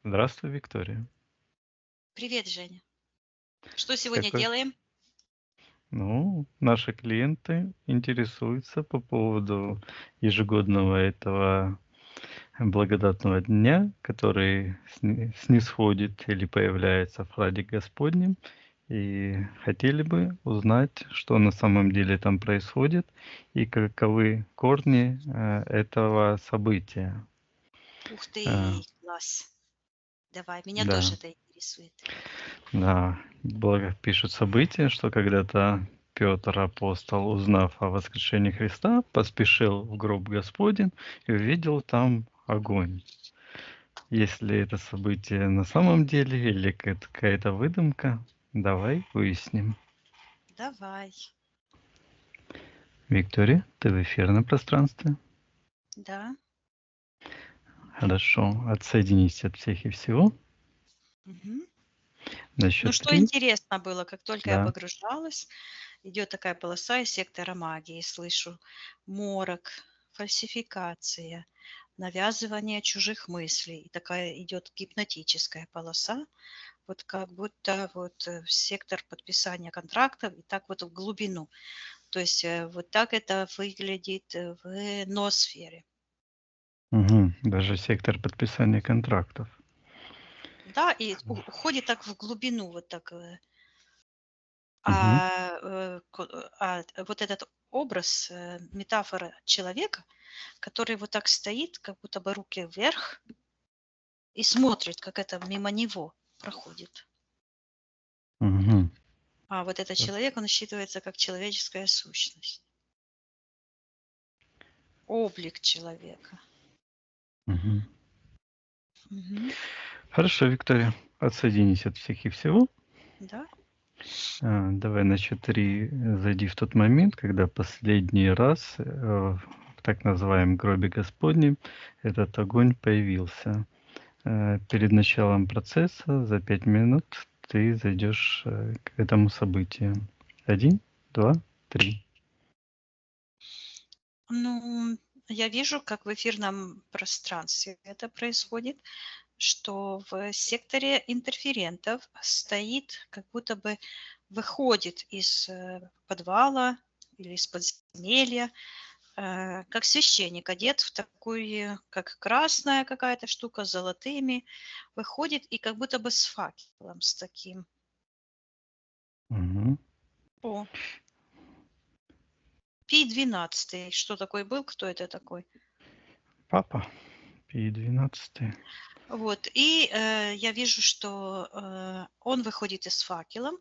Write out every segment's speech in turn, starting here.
Здравствуй, Виктория. Привет, Женя. Что сегодня Какой? делаем? Ну, наши клиенты интересуются по поводу ежегодного этого благодатного дня, который снисходит или появляется в храде Господнем, и хотели бы узнать, что на самом деле там происходит и каковы корни этого события. Ух Э, ты, класс. Давай, меня да. тоже это интересует. Да, пишут события, что когда-то Петр апостол, узнав о воскрешении Христа, поспешил в гроб Господень и увидел там огонь. Если это событие на самом деле или это какая-то выдумка, давай выясним. Давай. Виктория, ты в эфирном пространстве. Да. Хорошо, отсоединись от всех и всего. Мгм. На Ну, счет что три. интересно было, как только я Да. погружалась, идет такая полоса из сектора магии, слышу морок, фальсификация, навязывание чужих мыслей. И такая идет гипнотическая полоса, вот как будто вот в сектор подписания контрактов и так вот в глубину. То есть вот так это выглядит в ноосфере. Угу. Даже сектор подписания контрактов. Да, и уходит так в глубину, вот так. Угу. Вот этот образ, метафора человека, который вот так стоит, как будто бы руки вверх, и смотрит, как это мимо него проходит. Угу. А вот этот человек, он считывается как человеческая сущность, облик человека. Угу. Мгм. Хорошо, Виктория, отсоединись от всех и всего. Да? Давай на счет 3 зайди в тот момент, когда последний раз в так называемом гробе Господнем этот огонь появился. Перед началом процесса за 5 минут ты зайдешь к этому событию. 1, 2, 3. Ну, я вижу, как в эфирном пространстве это происходит, что в секторе интерферентов стоит, как будто бы выходит из подвала или из подземелья, как священник, одет в такую, как красная какая-то штука с золотыми, выходит и как будто бы с факелом, с таким. Угу. О, Пи-12, что такой был, кто это такой? Папа, Пи-12. Вот, и я вижу, что он выходит и с факелом,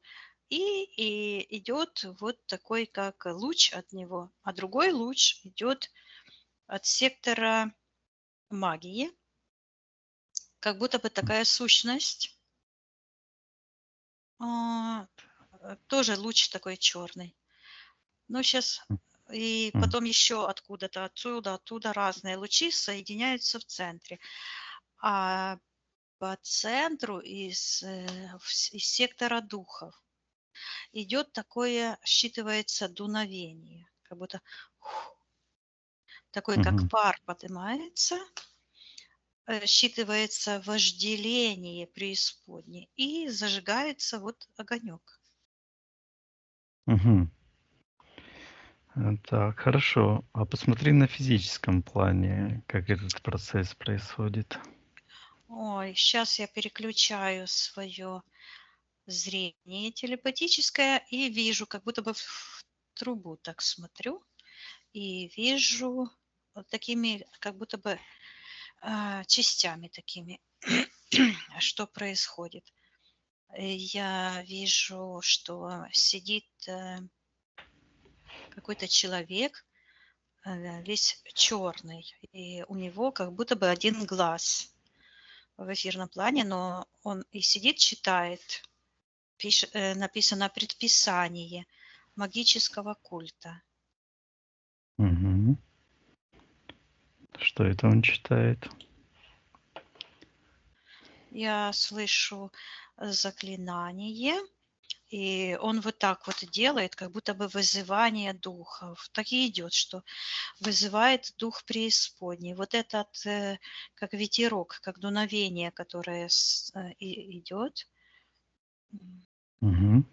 и идет вот такой, как луч от него, а другой луч идет от сектора магии, как будто бы такая сущность, а, тоже луч такой черный. Ну, сейчас и потом еще откуда-то оттуда разные лучи соединяются в центре. А по центру из сектора духов идет такое, считывается дуновение, как будто такой, как Угу. пар поднимается, считывается вожделение преисподней и зажигается вот огонек. Угу. Так, хорошо. А посмотри на физическом плане, как этот процесс происходит. Ой, сейчас я переключаю свое зрение телепатическое и вижу, как будто бы в трубу так смотрю, и вижу вот такими, как будто бы частями такими, что происходит. Я вижу, что сидит какой-то человек, весь черный, и у него как будто бы один глаз в эфирном плане, но он и сидит, читает, написано предписание магического культа. Угу. Что это он читает? Я слышу заклинание, И он вот так вот делает, как будто бы вызывание духов. Так и идет, что вызывает дух преисподней. Вот этот, как ветерок, как дуновение, которое идет. Мгм.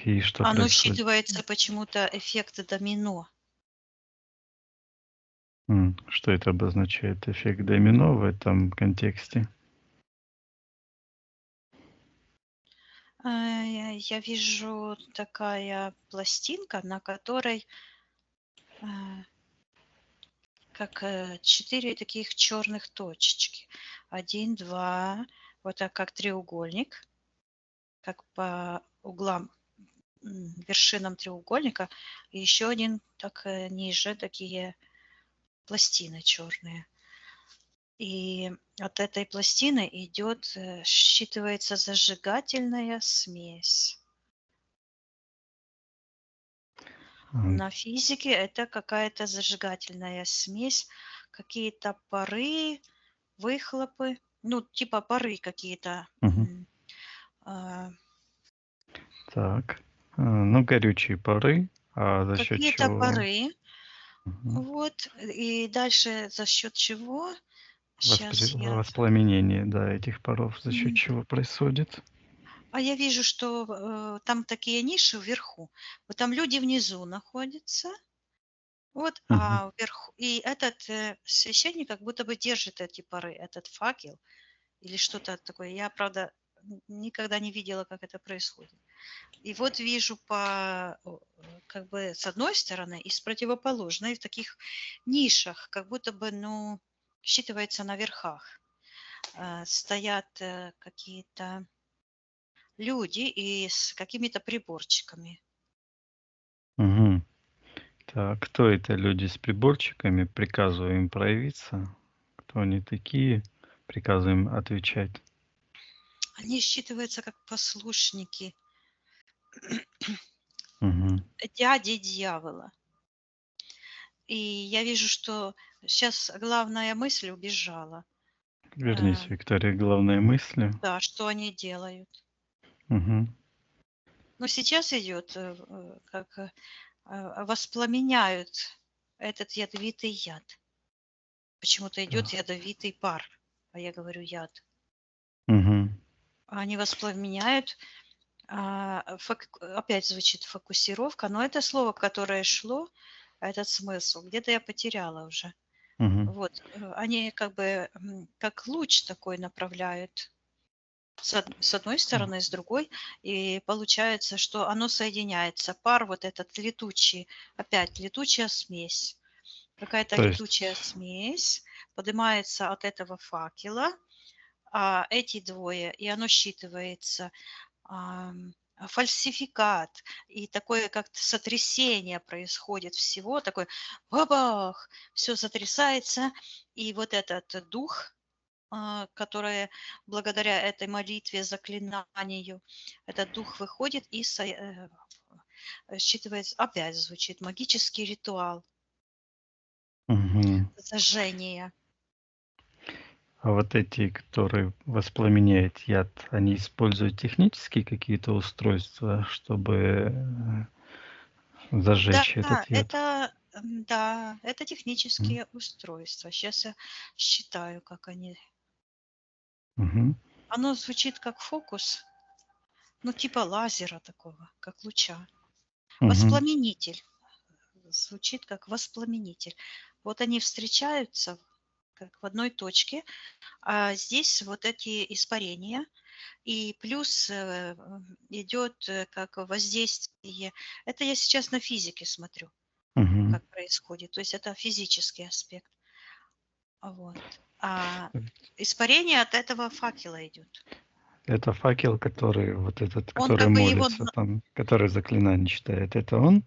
И что Оно происходит? считывается почему-то эффект домино. Что это обозначает? Эффект домино в этом контексте? Я вижу такая пластинка, на которой как 4 таких черных точечки. 1, 2, вот так как треугольник, как по углам, вершинам треугольника, и еще один так ниже такие пластины черные. И от этой пластины идет, считывается зажигательная смесь. М, На физике это какая-то зажигательная смесь, какие-то пары, выхлопы, ну, типа пары какие-то. мгм. А, Так. Ну, горючие пары, а за счет какие-то чего? пары, Мгм. вот, и дальше за счет чего? Сейчас я Воспламенение, да, этих паров за счет чего происходит? я вижу, что, там такие ниши вверху. Вот там люди внизу находятся. Вот, Мгм. а вверху и этот, священник как будто бы держит эти пары, этот факел или что-то такое. Я, правда, никогда не видела, как это происходит. И вот вижу как бы с одной стороны и с противоположной в таких нишах, как будто бы, ну, считывается на верхах. Стоят какие-то люди и с какими-то приборчиками. Мгм. Так, кто это люди с приборчиками? Приказываем проявиться. Кто они такие? Приказываем отвечать. Они считываются как послушники Мгм. дяди дьявола. И я вижу, что сейчас главная мысль убежала. Вернись, Э, Виктория, главные мысли. да, что они делают. Мгм. Но сейчас идет, как воспламеняют этот ядовитый яд. Почему-то идет Да. ядовитый пар, а я говорю яд. Мгм. Они воспламеняют, опять звучит фокусировка, но это слово, которое шло, этот смысл, где-то я потеряла уже. Мгм. Вот, они как бы как луч такой направляют с одной А, стороны, с другой, и получается, что оно соединяется. Пар вот этот летучий, опять летучая смесь. Какая-то То есть, летучая смесь поднимается от этого факела, а эти двое, и оно считывается, фальсификат, и такое как-то сотрясение происходит всего, такой бабах, все сотрясается, и вот этот дух, которое благодаря этой молитве, заклинанию, этот дух выходит и считывается, опять звучит магический ритуал мгм. зажжения. А вот эти, которые воспламеняют яд, они используют технические какие-то устройства, чтобы Да, зажечь этот яд? да, это М, технические устройства. Сейчас я считаю, как они. мгм, Оно звучит как фокус, ну типа лазера такого, как луча. мгм, Воспламенитель. Звучит как воспламенитель. Вот они встречаются как в одной точке, а здесь вот эти испарения, и плюс идет как воздействие. Это я сейчас на физике смотрю, мгм. как происходит. То есть это физический аспект. Вот. А испарение от этого факела идет. Это факел, который, вот этот, Он который как бы его. молится там, который заклинание читает. Это он?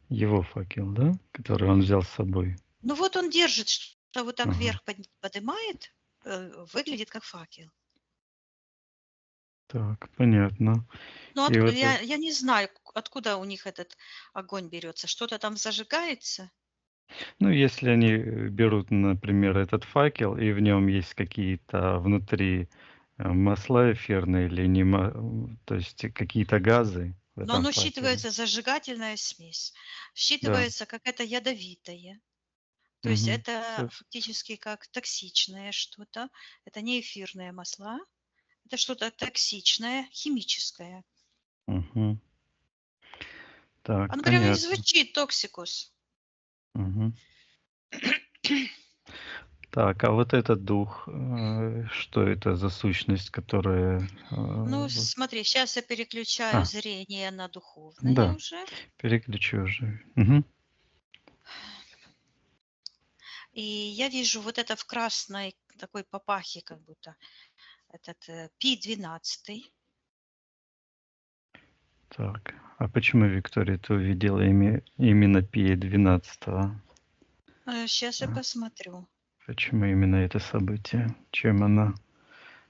Его факел, да? Который он взял с собой. Ну вот он держит, что вот так Ага. вверх поднимает, выглядит как факел. Так, понятно. Ну, И вот, я не знаю, откуда у них этот огонь берется. Что-то там зажигается? ну, если они берут, например, этот факел, и в нем есть какие-то внутри Масла эфирные или не то есть какие-то газы в Но этом оно факеле? считывается зажигательная смесь. Да. Считывается как это ядовитое. То есть Мгм. это Всё. фактически как токсичное что-то. Это не эфирные масла. Это что-то токсичное, химическое. Мгм. Так, Оно прямо и понятно. звучит токсикус. Мгм. Так, а вот этот дух, что это за сущность, которая, Ну, вот смотри, сейчас я переключаю А, зрение на духовное да, уже. переключу уже. Мгм. И я вижу вот это в красной такой папахе, как будто этот Пи-12. Так, а почему, Виктория, ты увидела именно Пия XII? Сейчас я А, посмотрю. почему именно это событие? Чем она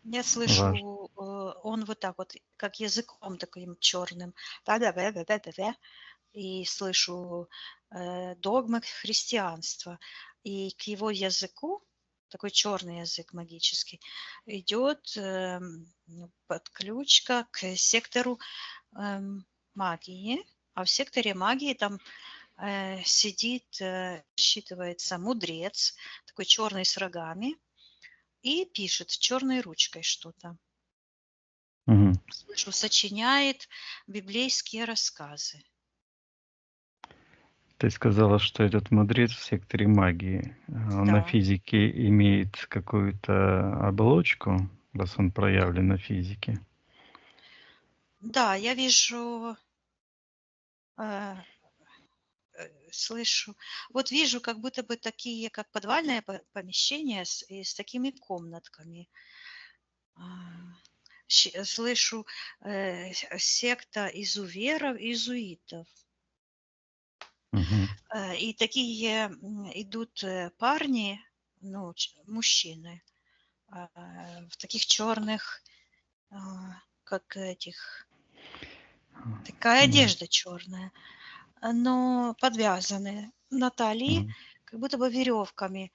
Я важна? слышу, он вот так вот, как языком таким черным. Да-да-да-да-да-да. И слышу догмы христианства. И к его языку, такой черный язык магический, идет подключка к сектору магии. А в секторе магии там сидит, считывается мудрец, такой черный с рогами, и пишет черной ручкой что-то. Мгм. Слышу, сочиняет библейские рассказы. Ты сказала, что этот мудрец в секторе магии, он на Да. физике имеет какую-то оболочку, раз он проявлен на физике? Да, я вижу, э, слышу. Вот вижу, как будто бы такие, как подвальное помещение с такими комнатками. А, Слышу секта изуверов, изуитов. Мгм. И такие идут парни, ну, мужчины, в таких черных, как этих, такая Ну, одежда черная, но подвязаны на талии, мгм. как будто бы веревками.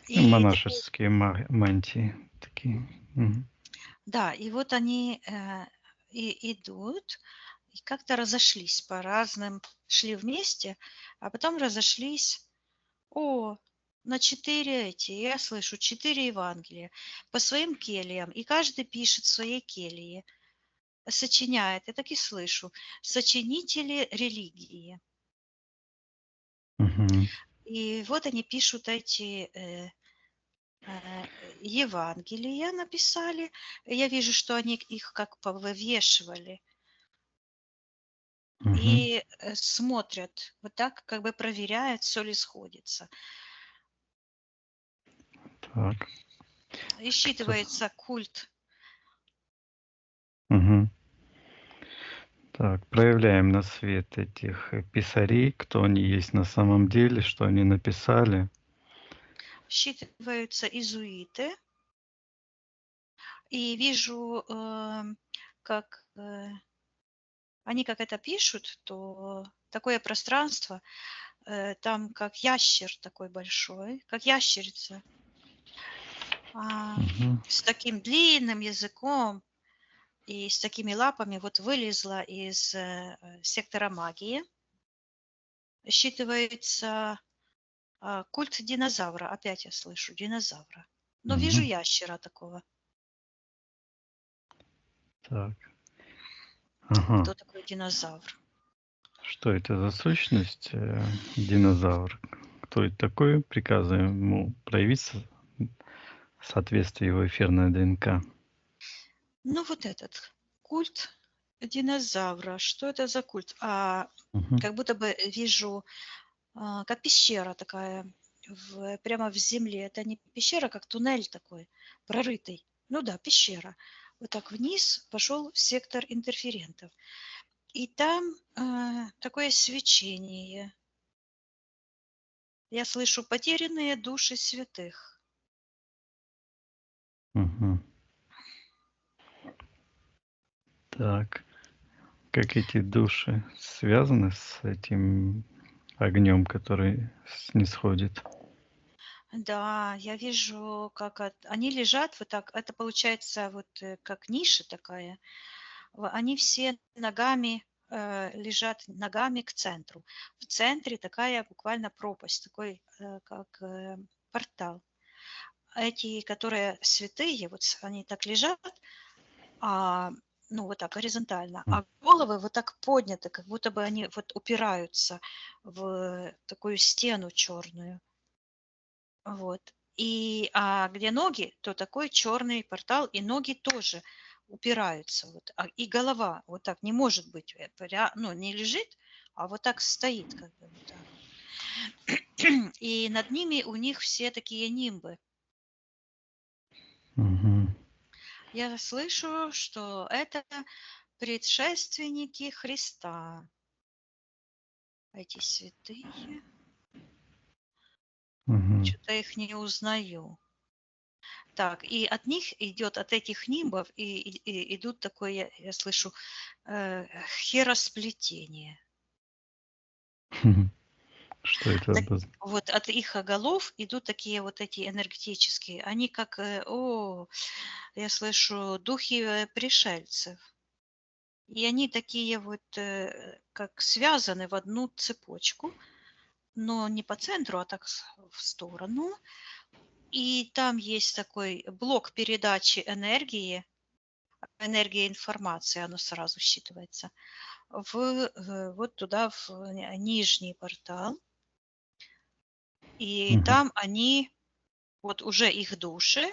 И такие, Монашеские мантии такие. Мгм. да, и вот они и идут, и как-то разошлись по разным, шли вместе, а потом разошлись. О, на 4 эти, я слышу, 4 Евангелия по своим кельям, и каждый пишет в своей келье, сочиняет. Я так и слышу. Сочинители религии. Мгм. И вот они пишут эти Евангелия, написали. Я вижу, что они их как повывешивали. Мгм. И смотрят, вот так как бы проверяют, все ли сходится. Так. И Кто? считывается культ. Мгм. Так, проявляем на свет этих, писарей, кто они есть на самом деле, что они написали. Считываются изуиты. И вижу, как они как это пишут, то такое пространство, там как ящер такой большой, как ящерица, а, Мгм. с таким длинным языком и с такими лапами вот вылезла из сектора магии. Считывается культ динозавра. Опять я слышу динозавра. Но вижу Мгм. ящера такого. Так. Ага. Кто такой динозавр? Что это за сущность, динозавр? Кто это такой? Приказываем ему проявиться в соответствии его эфирной ДНК. Ну, вот этот культ динозавра. Что это за культ? Мгм. Как будто бы вижу, как пещера такая, прямо в земле. Это не пещера, как туннель такой, прорытый. Ну да, пещера. Вот так вниз пошел в сектор интерферентов. И там такое свечение. Я слышу потерянные души святых. Мгм. Так. Как эти души связаны с этим огнем, который снисходит? Да, я вижу, как они лежат вот так. Это получается вот как ниша такая. Они все ногами лежат ногами к центру. В центре такая буквально пропасть, такой как портал. Эти, которые святые, вот они так лежат, а, ну вот так горизонтально, М. а головы вот так подняты, как будто бы они вот упираются в такую стену черную. Вот. Где ноги, то такой черный портал, и ноги тоже упираются. Вот, и голова вот так не может быть, ну, не лежит, а вот так стоит, как бы вот так. И над ними у них все такие нимбы. Мгм. Я слышу, что это предшественники Христа, эти святые. Мгм. Что-то их не узнаю. Так, и от них идет, от этих нимбов, и идут такое, я слышу, хиросплетение. Что это Так, обоз вот от их голов идут такие вот эти энергетические, они как, я слышу, духи пришельцев. И они такие вот, как связаны в одну цепочку, но не по центру, а так в сторону. И там есть такой блок передачи энергии, энергия информации, оно сразу считывается, вот туда, в нижний портал. И Мгм. там они, вот уже их души,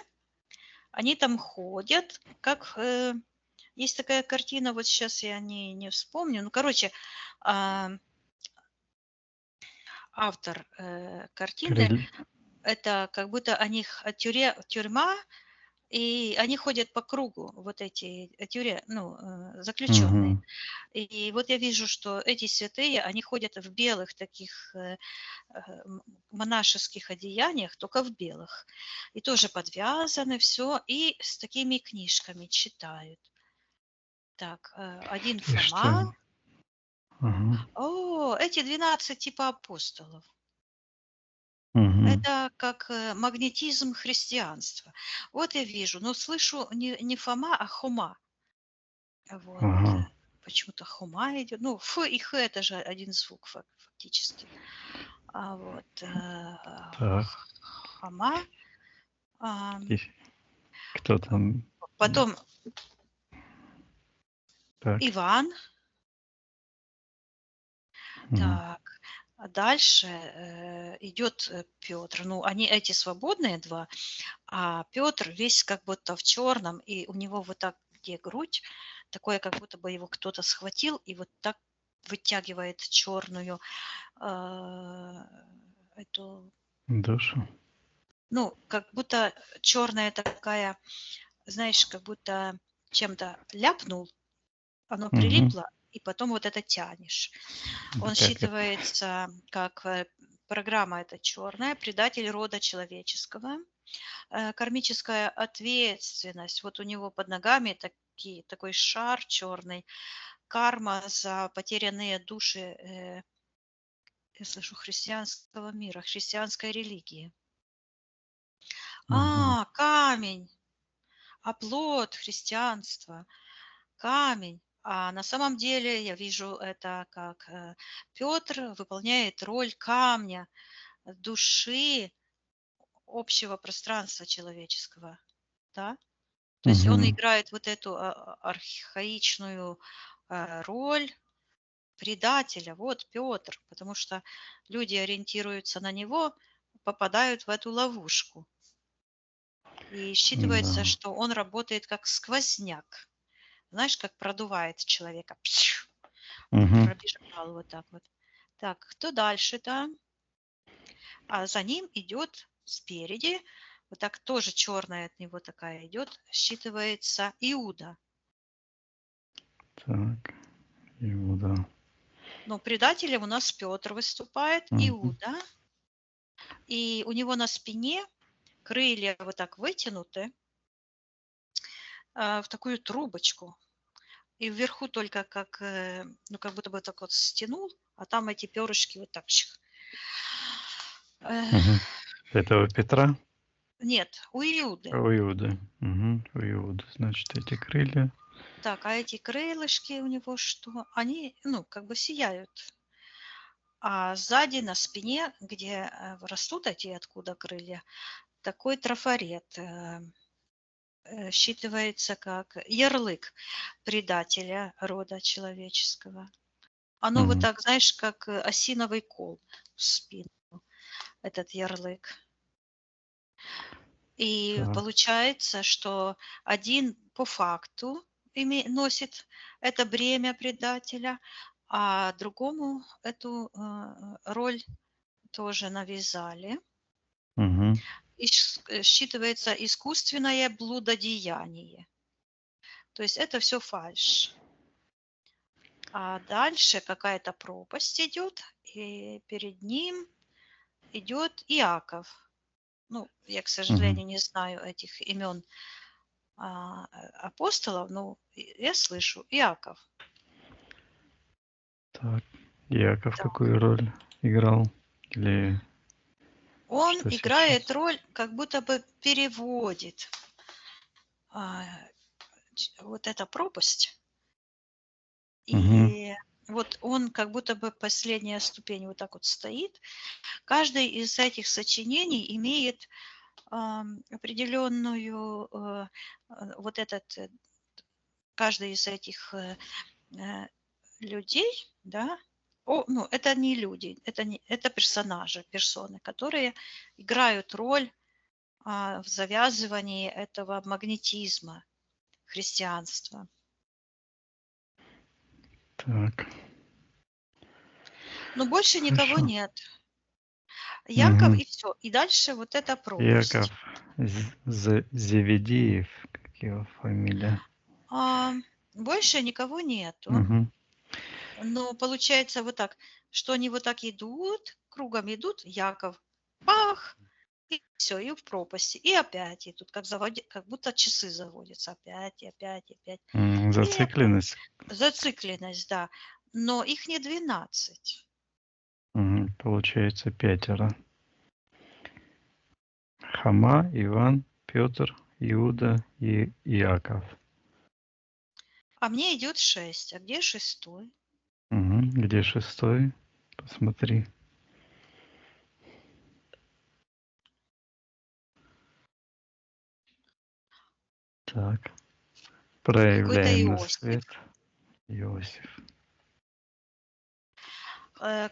они там ходят, как есть такая картина, вот сейчас я не вспомню. Ну, короче, а, автор картины, Рели это как будто они тюрьма, и они ходят по кругу, вот эти ну, заключенные. Мгм. И вот я вижу, что эти святые, они ходят в белых таких монашеских одеяниях, только в белых. И тоже подвязаны, все, и с такими книжками читают. Так, один И что Фома. они? Ага. Эти 12 типа апостолов. Мгм. Это как магнетизм христианства. Вот я вижу, но слышу не Фома, а Хома. Вот. Ага. Почему-то Хома идет. Ну, Ф и Х это же один звук фактически. А вот Так. Хома. И кто там? Потом Так. Иван. Мгм. Так, а дальше идет Петр. Ну, они эти свободные два, а Петр весь как будто в черном, и у него вот так, где грудь, такое, как будто бы его кто-то схватил и вот так вытягивает черную эту, Душу. ну, как будто черная такая, знаешь, как будто чем-то ляпнул, оно Мгм. прилипло, и потом вот это тянешь. Да Он как это? считывается как программа эта черная, предатель рода человеческого, кармическая ответственность. Вот у него под ногами такой шар черный, карма за потерянные души, я слышу, христианского мира, христианской религии. Мгм. Камень, оплот христианства, камень. А на самом деле я вижу это как Петр выполняет роль камня, души общего пространства человеческого, да. То есть он Мгм. играет вот эту архаичную роль предателя. Вот Петр, потому что люди ориентируются на него, попадают в эту ловушку. И считывается, Да. что он работает как сквозняк. Знаешь, как продувает человека. Пщу! Мгм. Пробежал вот так вот. Так, кто дальше-то? А за ним идет спереди, вот так тоже черная от него такая идет, считывается Иуда. Так. Иуда. Но предателем у нас Петр выступает, Мгм. Иуда, и у него на спине крылья вот так вытянуты в такую трубочку. И вверху только как, ну, как будто бы так вот стянул, а там эти перышки вот так. Чих. Э, Мгм. Этого Петра? Нет, у Иуды. У Иуды. Мгм. У Иуды, значит, эти крылья. Так, а эти крылышки у него что? Они, ну, как бы сияют. А сзади на спине, где растут эти, откуда крылья, такой трафарет считывается как ярлык предателя рода человеческого. Оно вот Мгм. так, знаешь, как осиновый кол в спину, этот ярлык. И Так. получается, что один по факту носит это бремя предателя, а другому эту роль тоже навязали. Мгм. И считывается искусственное блудодеяние. То есть это все фальшь. А дальше какая-то пропасть идет, и перед ним идет Иаков. Ну, я, к Мгм. сожалению, не знаю этих имен апостолов, но я слышу Иаков. Так. Яков Да. какую роль играл? Или Он что играет сейчас? роль, как будто бы переводит а, вот эта пропасть. Мгм. И вот он как будто бы последняя ступень вот так вот стоит. Каждый из этих сочинений имеет определенную вот этот каждый из этих э, людей, да, ну, это не люди, это персонажи, персоны, которые играют роль в завязывании этого магнетизма христианства. Так. Но больше никого Хорошо. нет. Яков Мгм. и все. И дальше вот эта Яков пропасть. Зеведеев, как его фамилия. А, больше никого нету. Мгм. Но получается вот так, что они вот так идут, кругом идут, Яков, пах, и все, и в пропасти. И опять идут, как будто часы заводятся. Опять, и опять, и опять. И опять. Зацикленность. Зацикленность, да. Но их не 12. Мгм. Получается 5. Хама, Иван, Петр, Иуда и Иаков. А мне идет 6. А где шестой? Мгм. Где 6? Посмотри. Так. Какой-то Проявляем на Иосиф, свет. Иосиф.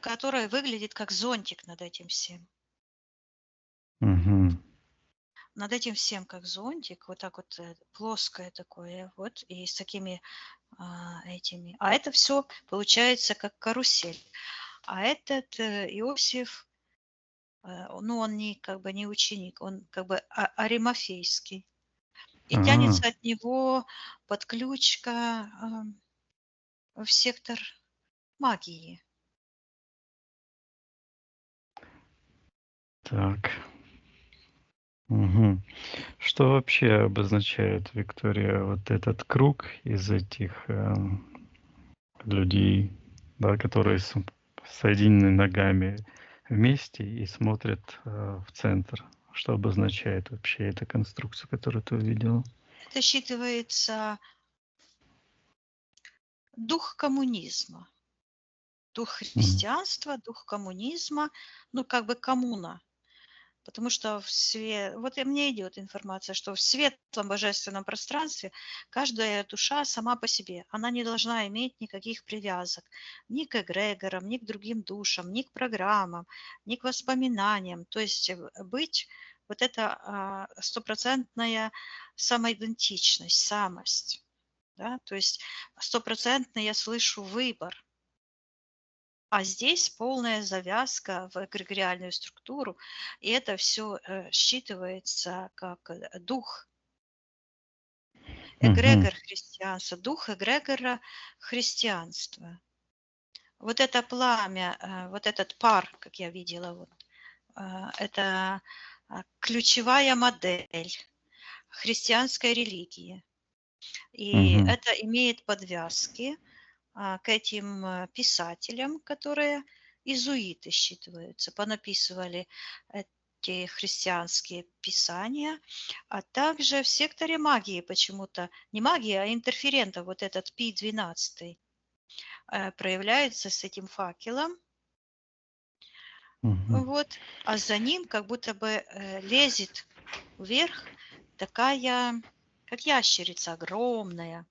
который выглядит как зонтик над этим всем. Мгм. Над этим всем как зонтик, вот так вот плоское такое, вот, и с такими этими. А это все получается как карусель. А этот Иосиф, ну, он не как бы не ученик, он как бы аримафейский. И А, тянется от него подключка в сектор магии. так. Мгм. Что вообще обозначает, Виктория, вот этот круг из этих людей, да, которые соединены ногами вместе и смотрят в центр? Что обозначает вообще эта конструкция, которую ты увидела? Это считывается дух коммунизма, дух Мгм. христианства, дух коммунизма, ну, как бы коммуна. Потому что вот и мне идет информация, что в светлом божественном пространстве каждая душа сама по себе. Она не должна иметь никаких привязок ни к эгрегорам, ни к другим душам, ни к программам, ни к воспоминаниям. То есть быть вот это стопроцентная самоидентичность, самость. Да? То есть стопроцентно я слышу выбор. А здесь полная завязка в эгрегориальную структуру, и это все считывается как дух, Мгм. эгрегор христианства, дух эгрегора христианства. Вот это пламя, вот этот пар, как я видела, вот, это ключевая модель христианской религии. И Мгм. это имеет подвязки к этим писателям, которые иезуиты считываются, понаписывали те христианские писания, а также в секторе магии почему-то, не магии, а интерферентов, вот этот Пи-12 проявляется с этим факелом, Мгм. вот, а за ним как будто бы лезет вверх такая, как ящерица огромная,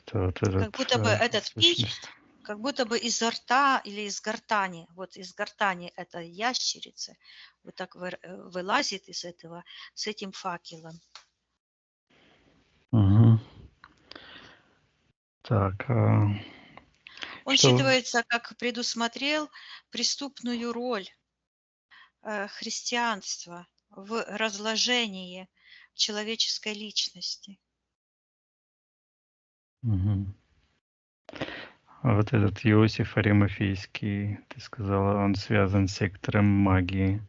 Это вот как этот будто бы этот пий, сущность. как будто бы изо рта или из гортани, вот из гортани этой ящерицы, вот так вылазит из этого с этим факелом. Мгм. Так, Он что? считывается, как предусмотрел преступную роль христианства в разложении человеческой личности. Мгм. А вот этот Иосиф Аримафейский, ты сказала, он связан с сектором магии.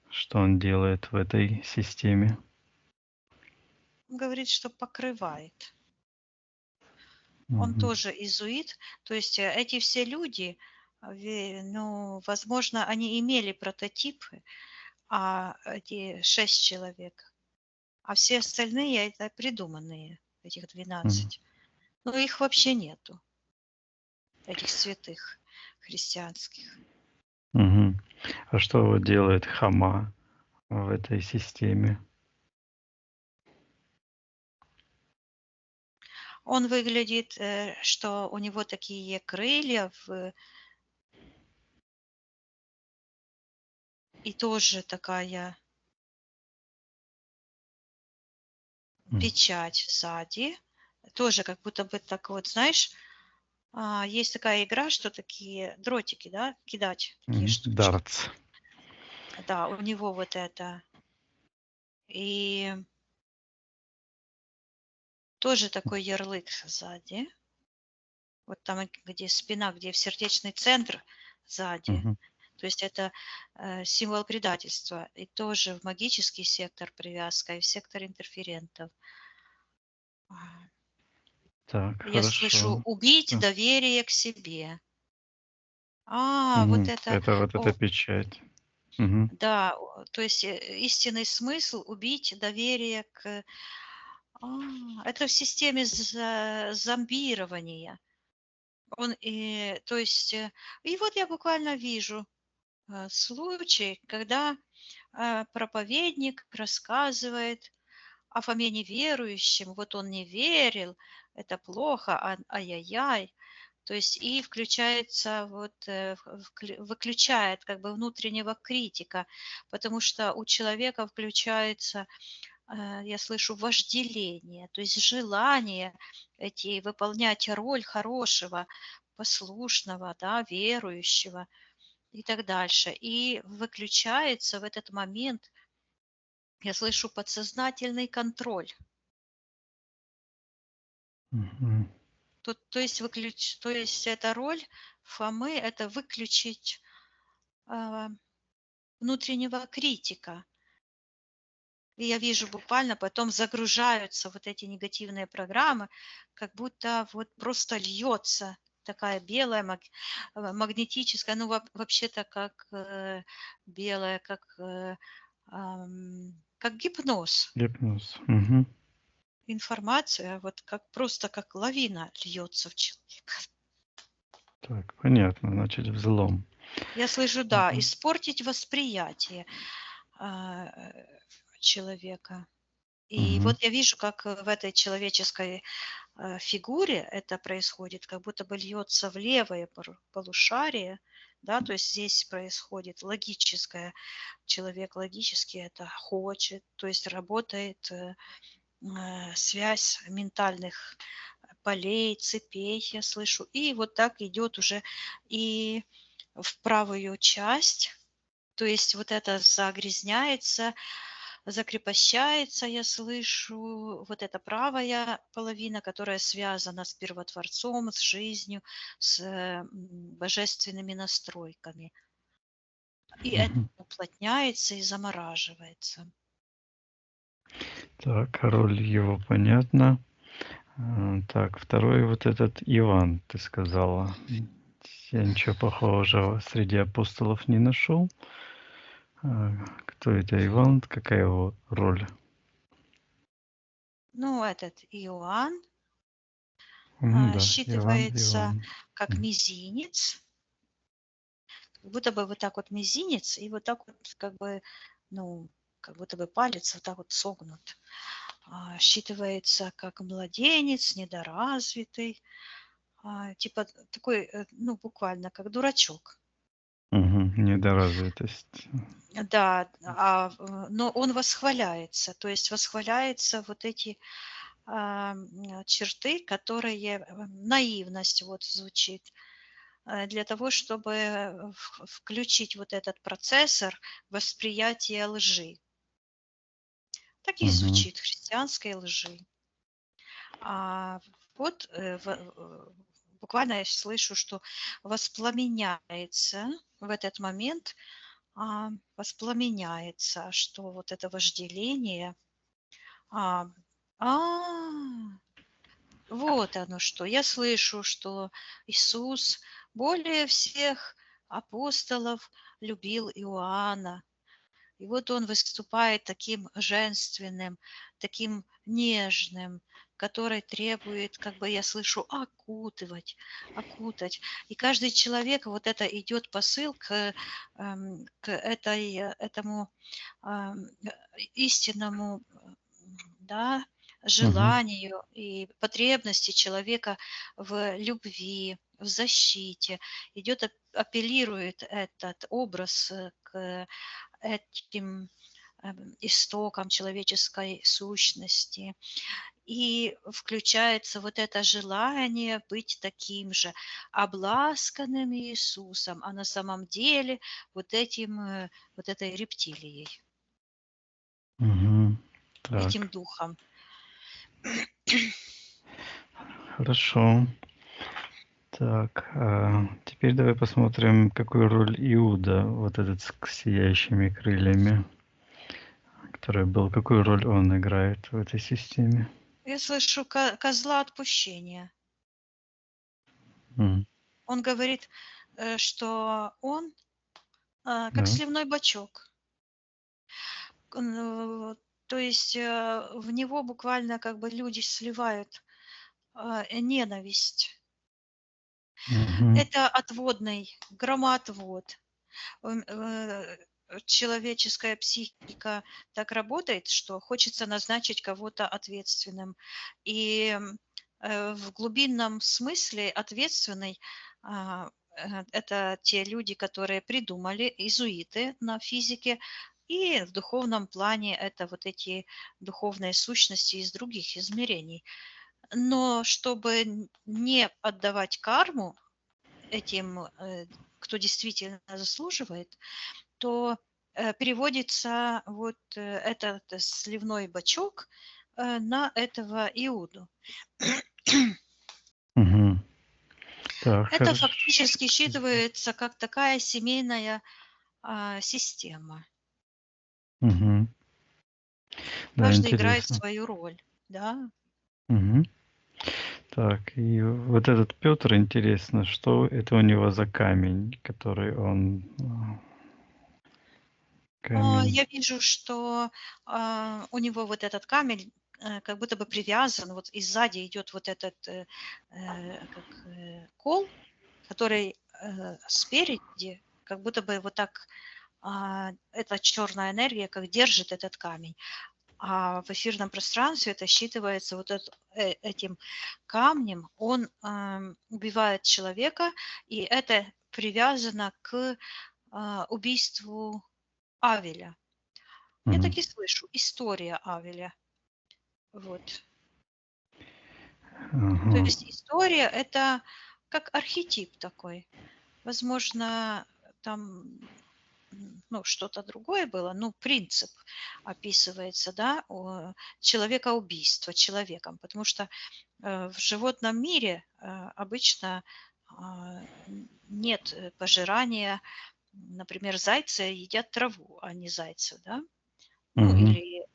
Что он делает в этой системе? Он говорит, что покрывает. Он Мгм. тоже иезуит. То есть эти все люди, ну, возможно, они имели прототипы, а эти 6 человек, а все остальные это придуманные, этих Мгм. 12. Но их вообще нету, этих святых христианских. Мгм. А что вот делает Хама в этой системе? Он выглядит, что у него такие крылья и тоже такая М. печать сзади. Тоже как будто бы так вот, знаешь, есть такая игра, что такие дротики, да, кидать, такие штучки. Дартс. Да, у него вот это. И тоже такой ярлык сзади. Вот там, где спина, где в сердечный центр сзади. Мгм. То есть это символ предательства. И тоже в магический сектор привязка, и в сектор интерферентов. А, Так, Я слышу хорошо. убить Что? доверие к себе. Вот Мгм. это, Это вот эта о, печать. Мгм. да, то есть истинный смысл убить доверие к... Это в системе зомбирования. То есть, и вот я буквально вижу случай, когда проповедник рассказывает о Фоме неверующем, вот он не верил, это плохо, ай-яй-яй. То есть и включается вот, выключает как бы внутреннего критика, потому что у человека включается, я слышу, вожделение, то есть желание выполнять роль хорошего, послушного, да, верующего и так дальше. И выключается в этот момент, я слышу, подсознательный контроль. Мгм. То есть эта роль Фомы — это выключить а, внутреннего критика. И я вижу, буквально потом загружаются вот эти негативные программы, как будто вот просто льется такая белая магнетическая, ну вообще-то как белая, как гипноз. Гипноз. Мгм. Информация вот как просто как лавина льется в человека. Так, понятно, значит, взлом. Я слышу, да, Мгм. испортить восприятие а, человека. И Мгм. вот я вижу, как в этой человеческой фигуре это происходит, как будто бы льется в левое полушарие, да, то есть здесь происходит логическое, человек логически это хочет, то есть работает связь ментальных полей, цепей, я слышу, и вот так идет уже и в правую часть, то есть вот это загрязняется, закрепощается, я слышу, вот эта правая половина, которая связана с первотворцом, с жизнью, с божественными настройками. И это Мгм. уплотняется и замораживается. Так, роль его понятна. Так, второй вот этот Иван, ты сказала. Я ничего похожего среди апостолов не нашел. Кто это Иван? Какая его роль? Ну, этот Иоанн Ну да, считывается Иван. как М. мизинец, как будто бы вот так вот мизинец, и вот так вот как бы, ну, как будто бы палец вот так вот согнут. Считывается как младенец, недоразвитый, типа такой, ну, буквально как дурачок. Недоразвитость. Да, но он восхваляется, то есть восхваляется вот эти черты, которые наивность вот звучит, для того, чтобы включить вот этот процессор восприятия лжи. Так и Мгм. звучит христианской лжи. А вот буквально я слышу, что воспламеняется в этот момент, воспламеняется, что вот это вожделение. А, а, вот оно что. Я слышу, что Иисус более всех апостолов любил Иоанна. И вот он выступает таким женственным, таким нежным, который требует, как бы я слышу, окутывать, окутать. И каждый человек, вот это идет посыл к этому истинному, да, Мгм. желанию и потребности человека в любви, в защите. Идет, апеллирует этот образ к этим истокам человеческой сущности. И включается вот это желание быть таким же обласканным Иисусом, а на самом деле вот этой рептилией, Мгм. этим Так, духом. хорошо. Так, теперь давай посмотрим, какую роль Иуда, вот этот с сияющими крыльями, который был, какую роль он играет в этой системе. Я слышу козла отпущения. М. Он говорит, что он как Да. сливной бачок. То есть в него буквально как бы люди сливают ненависть. Мгм. Это отводный, громоотвод. Человеческая психика так работает, что хочется назначить кого-то ответственным. И в глубинном смысле ответственный это те люди, которые придумали, иезуиты на физике, и в духовном плане это вот эти духовные сущности из других измерений. Но чтобы не отдавать карму этим, кто действительно заслуживает, то переводится вот этот сливной бачок на этого Иуду. Мгм. Так, Это хорошо. фактически считывается как такая семейная система. Мгм. Да, Каждый играет интересно. свою роль, да. Мгм. Так, и вот этот Петр, интересно, что это у него за камень, который он... Камень. Я вижу, что у него вот этот камень как будто бы привязан, вот и сзади идет вот этот кол, который спереди, как будто бы вот так эта черная энергия как держит этот камень. А в эфирном пространстве это считывается вот этим камнем, он убивает человека, и это привязано к убийству Авеля. Я Мгм. так и слышу, история Авеля. Вот. То Ага. есть история – это как архетип такой. Возможно, там ну, что-то другое было, ну, принцип описывается, да, человека-убийства человеком, потому что в животном мире обычно нет пожирания, например, зайцы едят траву, а не зайца, да, ну, Мгм. или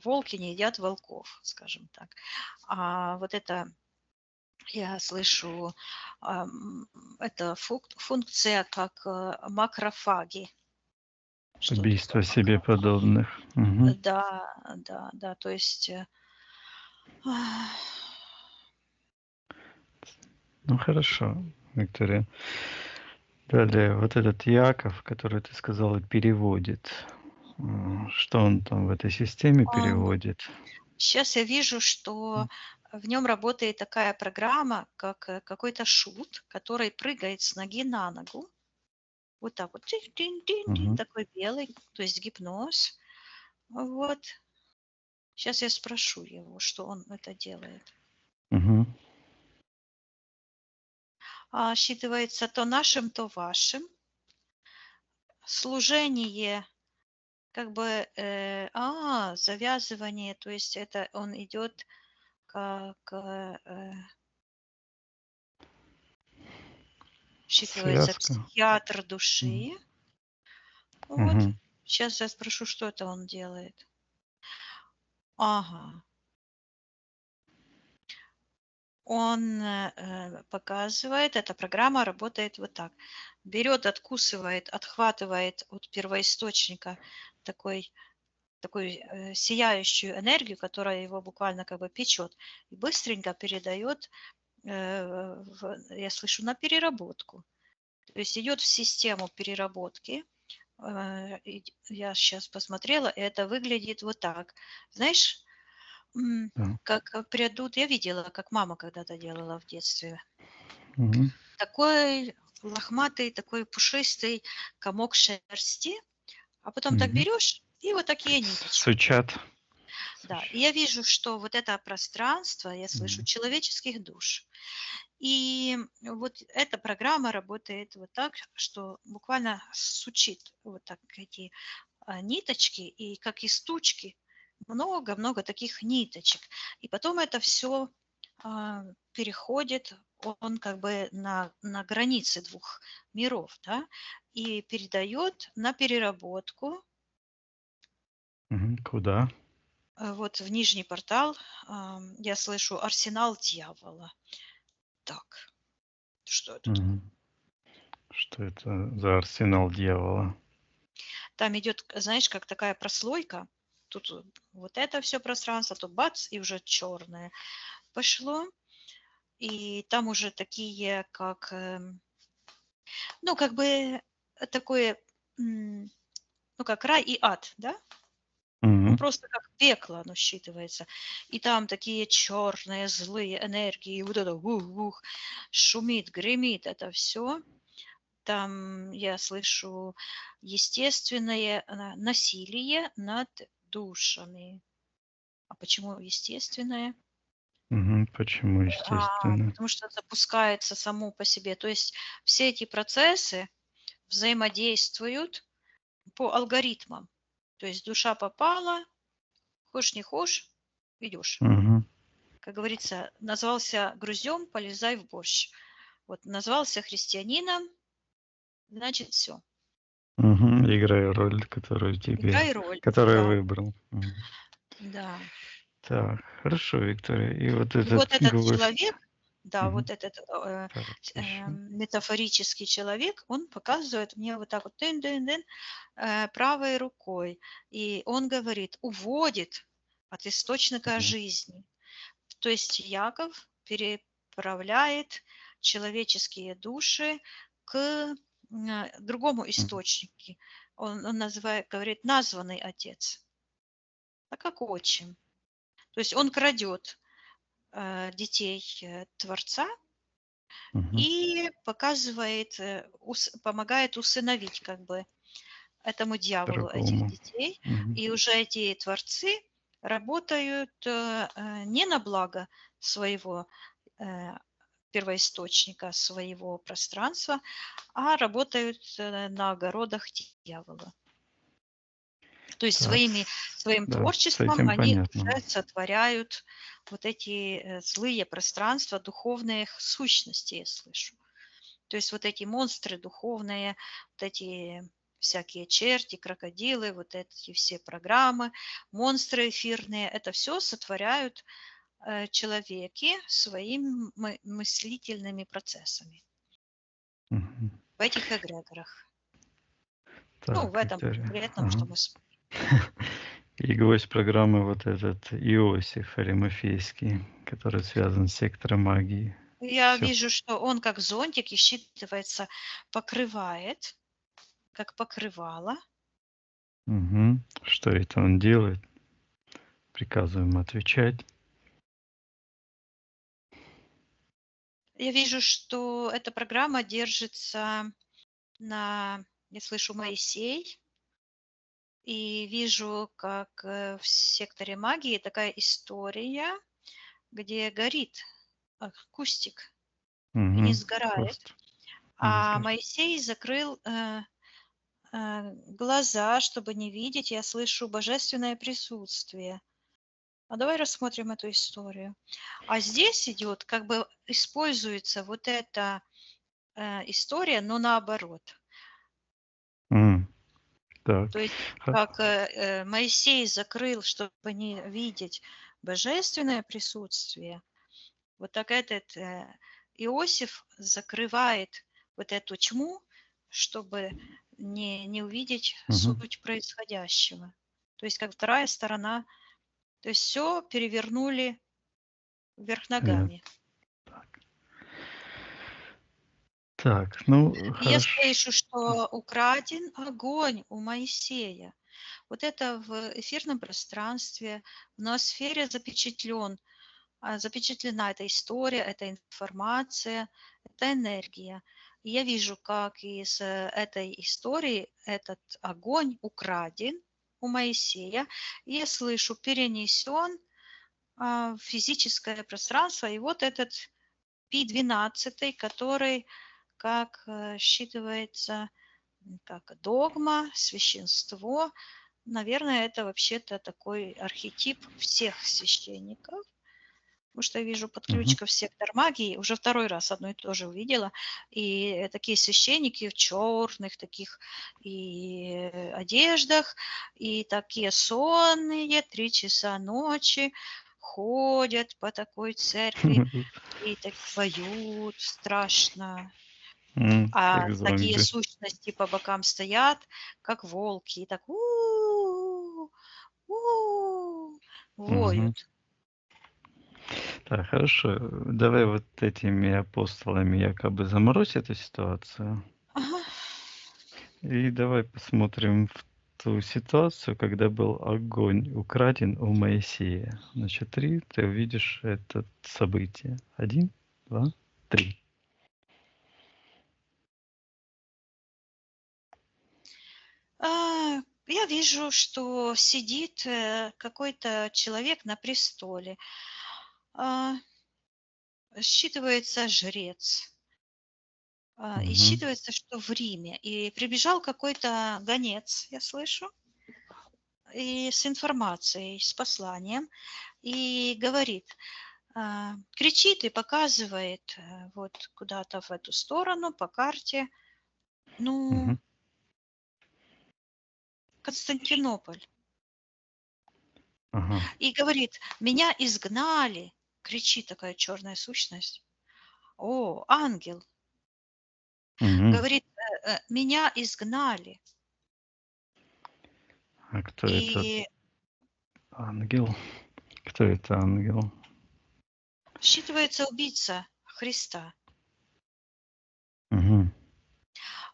волки не едят волков, скажем так. А вот это Я слышу, это функция как макрофаги. Что такое Убийство себе макрофаги? подобных. Мгм. Да, да, да. То есть Ну хорошо, Виктория. Далее, вот этот Яков, который ты сказала, переводит. Что он там в этой системе переводит? сейчас я вижу, что в нем работает такая программа, как какой-то шут, который прыгает с ноги на ногу. Вот так вот. Тин-тин-тин-тин, Мгм. такой белый, то есть гипноз. Вот. Сейчас я спрошу его, что он это делает. Мгм. Считывается то нашим, то вашим. Служение, как бы, завязывание, то есть это он идет как, считывается Связка. психиатр Мгм. души. Вот. Мгм. Сейчас я спрошу, что это он делает. Ага. Он показывает, эта программа работает вот так. Берет, откусывает, отхватывает от первоисточника такой, сияющую энергию, которая его буквально как бы печет, и быстренько передает, я слышу, на переработку. То есть идет в систему переработки. Я сейчас посмотрела, и это выглядит вот так. Знаешь, Да. как придут, я видела, как мама когда-то делала в детстве. Мгм. Такой лохматый, такой пушистый комок шерсти, а потом так Мгм. берешь, и вот такие ниточки. Сучат. Да, и я вижу, что вот это пространство, я слышу, Мгм. человеческих душ. И вот эта программа работает вот так, что буквально сучит вот так эти ниточки, и как из тучки много-много таких ниточек. И потом это все переходит, он как бы на границе двух миров, да, и передает на переработку Мгм. Куда? вот в нижний портал. Я слышу арсенал дьявола. Так, что это такое? Мгм. Что это за арсенал дьявола? Там идет, знаешь, как такая прослойка. Тут вот это все пространство, тут бац, и уже черное пошло. И там уже такие, как, ну, как бы такое, ну, как рай и ад, да? Ну, Мгм. просто как пекло оно считывается. И там такие черные злые энергии, и вот это ух-ух, шумит, гремит это все. Там я слышу естественное насилие над душами. А почему естественное? Мгм. Почему, естественно? Потому что запускается само по себе. То есть все эти процессы взаимодействуют по алгоритмам. То есть душа попала, хошь не хошь, идешь. Мгм. Как говорится, назвался груздем, полезай в борщ. Вот назвался христианином, значит все. Мгм. Играю роль, которую тебе, Играй роль. которую Да, выбрал. Мгм. да. Так, хорошо, Виктория. И вот И вот этот этот гвоздь. человек, да, Мгм. вот этот Так, еще. метафорический человек, он показывает мне вот так вот тын-дын-дын, правой рукой. И он говорит, уводит от источника Мгм. жизни. То есть Яков переправляет человеческие души к другому Мгм. источнику. Он называет, говорит, названный отец, а как отчим. То есть он крадет детей Творца Мгм. и показывает, помогает усыновить как бы этому дьяволу этих Другому. детей. Мгм. И уже эти творцы работают не на благо своего э, первоисточника, своего пространства, а работают на огородах дьявола. То есть Так, своим да, с творчеством этим они понятно. уже сотворяют вот эти злые пространства духовных сущностей, я слышу. То есть вот эти монстры духовные, вот эти всякие черти, крокодилы, вот эти все программы, монстры эфирные, это все сотворяют человеке своими мыслительными процессами Мгм. в этих эгрегорах. Ну, в Так, этом Виктория. конкретном, Ага. что мы И гость программы вот этот Иосиф Аримафейский, который связан с сектором магии. Я Все. вижу, что он как зонтик и считывается, покрывает, как покрывало. Угу. Что это он делает? Приказываем отвечать. Я вижу, что эта программа держится я слышу, Моисей, и вижу, как в секторе магии такая история, где горит кустик и не Угу. сгорает. Куст. Не А сгорит. Моисей закрыл глаза, чтобы не видеть. Я слышу божественное присутствие. А давай рассмотрим эту историю. А здесь идет, как бы используется вот эта история, но наоборот. Так. То есть Ха- как Моисей закрыл, чтобы не видеть божественное присутствие, вот так этот Иосиф закрывает вот эту тьму, чтобы не увидеть Мгм. суть происходящего. То есть как вторая сторона, то есть все перевернули вверх Понятно. ногами. Так, ну И я хорошо. слышу, что украден огонь у Моисея. Вот это в эфирном пространстве, в ноосфере запечатлена эта история, эта информация, эта энергия. И я вижу, как из этой истории этот огонь украден у Моисея, и я слышу, перенесен в физическое пространство. И вот этот Пи-12, который как считывается как догма, священство. Наверное, это вообще-то такой архетип всех священников. Потому что я вижу Мгм. подключка в сектор магии, уже второй раз одно и то же увидела. И такие священники в черных таких и одеждах, и такие сонные, 3 часа ночи ходят по такой церкви и так поют страшно. А Как такие зомби. сущности по бокам стоят, как волки, и так у Мгм. воют. Так, хорошо. Давай вот этими апостолами якобы заморозь эту ситуацию. Ага. И давай посмотрим в ту ситуацию, когда был огонь украден у Моисея. На счет 3 ты увидишь это событие. 1, 2, 3. Я вижу, что сидит какой-то человек на престоле. А, Считывается жрец. И Мгм. считывается, что в Риме. И прибежал какой-то гонец, я слышу, и с информацией, с посланием, и говорит, кричит и показывает вот куда-то в эту сторону по карте, ну, Мгм. Константинополь. Ага. И говорит, меня изгнали, кричит такая черная сущность. О, ангел. Мгм. Говорит, меня изгнали. А кто это И ангел? Кто это ангел? считывается убийца Христа. Мгм.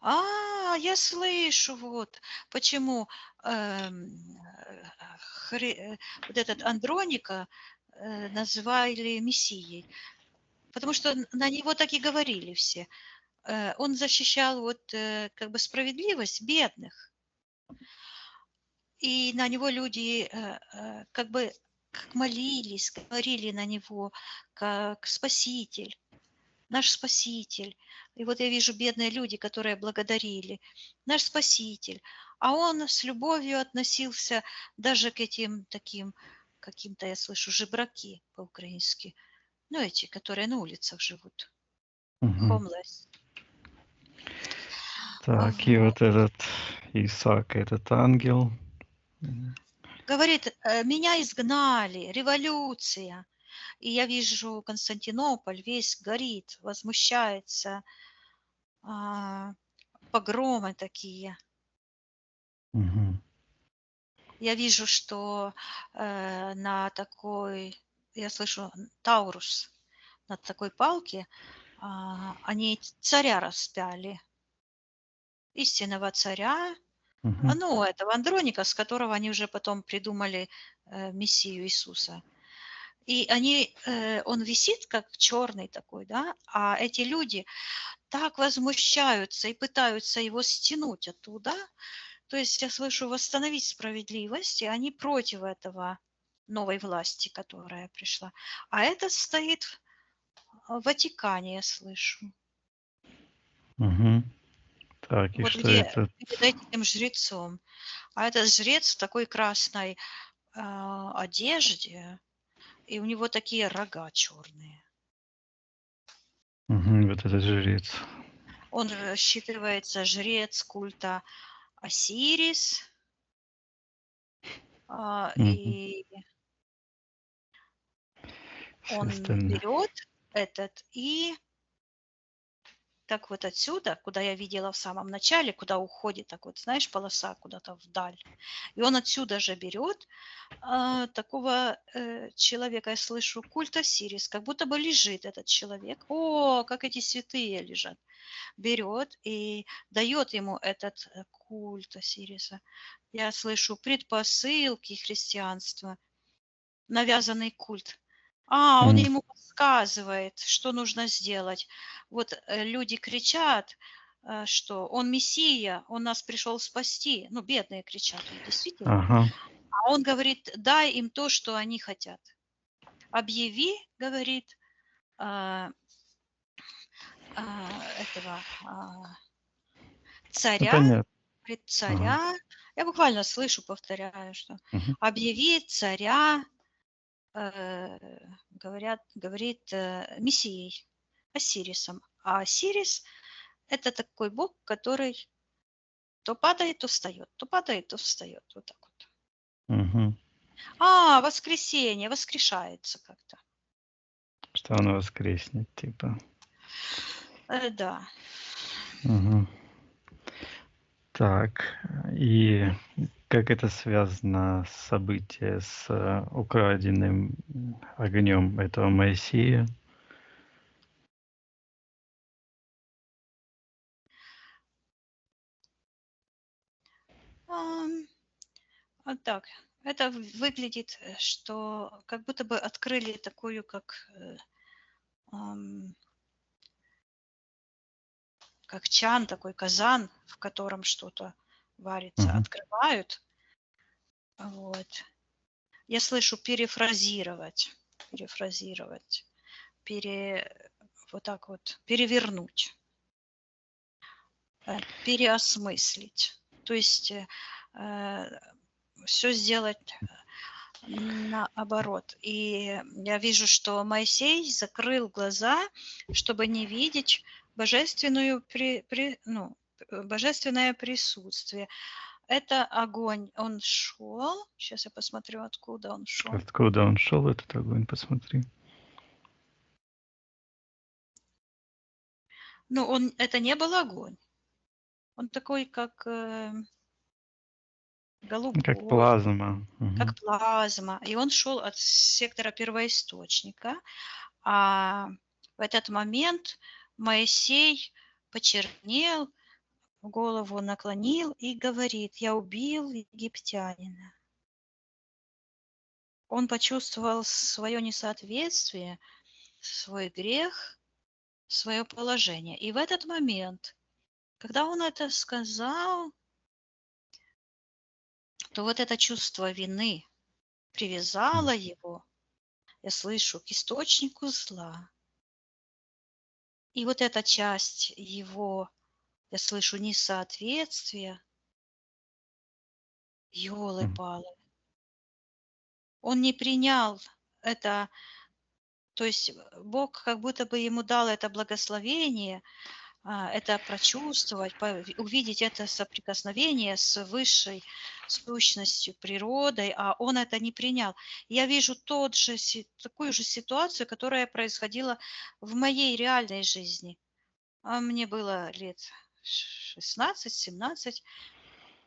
Я слышу, вот почему эм, вот этот Андроника называли Мессией. Потому что на него так и говорили все. Он защищал вот как бы справедливость бедных. И на него люди как бы как молились, говорили на него как спаситель, наш спаситель. И вот я вижу бедные люди, которые благодарили, наш спаситель. А он с любовью относился даже к этим таким, каким-то, я слышу, жебраки по-украински. Ну, эти, которые на улицах живут. Мгм. Homeless. Так, и Вот. вот этот Исаак, этот ангел. Говорит, меня изгнали, революция. И я вижу, Константинополь весь горит, возмущается, погромы такие. Мгм. Я вижу, что на такой, я слышу, Таурус, на такой палке они царя распяли, истинного царя, Мгм. ну, этого Андроника, с которого они уже потом придумали Мессию Иисуса. И он висит как черный такой, да, а эти люди так возмущаются и пытаются его стянуть оттуда. То есть я слышу восстановить справедливость, и они против этого новой власти, которая пришла. А это стоит в Ватикане, я слышу. Мгм. Так, и Вот что где это? перед этим жрецом. А этот жрец в такой красной одежде, и у него такие рога черные. Мгм. Вот этот жрец. Он считывается жрец культа Осирис, Мгм. и Все он остальные. берет этот и так вот отсюда, куда я видела в самом начале, куда уходит так вот, знаешь, полоса куда-то вдаль. И он отсюда же берет такого человека, я слышу, культ Осирис, как будто бы лежит этот человек. О, как эти святые лежат. Берет и дает ему этот культ Осириса. Я слышу предпосылки христианства, навязанный культ. Он М. ему подсказывает, что нужно сделать. Вот люди кричат, что он Мессия, он нас пришел спасти. Ну, бедные кричат, вот действительно. Ага. А он говорит, дай им то, что они хотят. Объяви, говорит, а, этого Ну, царя, понятно. говорит, Ага. царя. Я буквально слышу, повторяю, что Мгм. объяви царя, говорит Мессией, Осирисом. А Осирис– это такой бог, который то падает, то встает, то падает, то встает. Вот так вот. Мгм. Воскресенье, воскрешается как-то. Что он воскреснет, типа. Да. Мгм. Так, и как это связано с событием с украденным огнем этого Моисея? Ам, Вот так. Это выглядит, что как будто бы открыли такую, ам, как чан, такой казан, в котором что-то варится, Мгм. открывают. Вот. Я слышу перефразировать, вот так вот, перевернуть, переосмыслить. То есть все сделать наоборот. И я вижу, что Моисей закрыл глаза, чтобы не видеть божественное присутствие. Это огонь. Он шел. Сейчас я посмотрю, откуда он шел. Откуда он шел, этот огонь, посмотри. Это не был огонь. Он такой, как Как голубой, плазма. как Мгм. плазма. И он шел от сектора первоисточника. А в этот момент Моисей почернел, голову наклонил и говорит: «Я убил египтянина». Он почувствовал свое несоответствие, свой грех, свое положение. И в этот момент, когда он это сказал, то вот это чувство вины М. привязало его, я слышу, к источнику зла. И вот эта часть его, я слышу, несоответствия, М. ёлы-палы, он не принял это. То есть Бог как будто бы ему дал это благословение, это прочувствовать, увидеть это соприкосновение с высшей сущностью, природой, а он это не принял. Я вижу такую же ситуацию, которая происходила в моей реальной жизни. Мне было лет 16-17.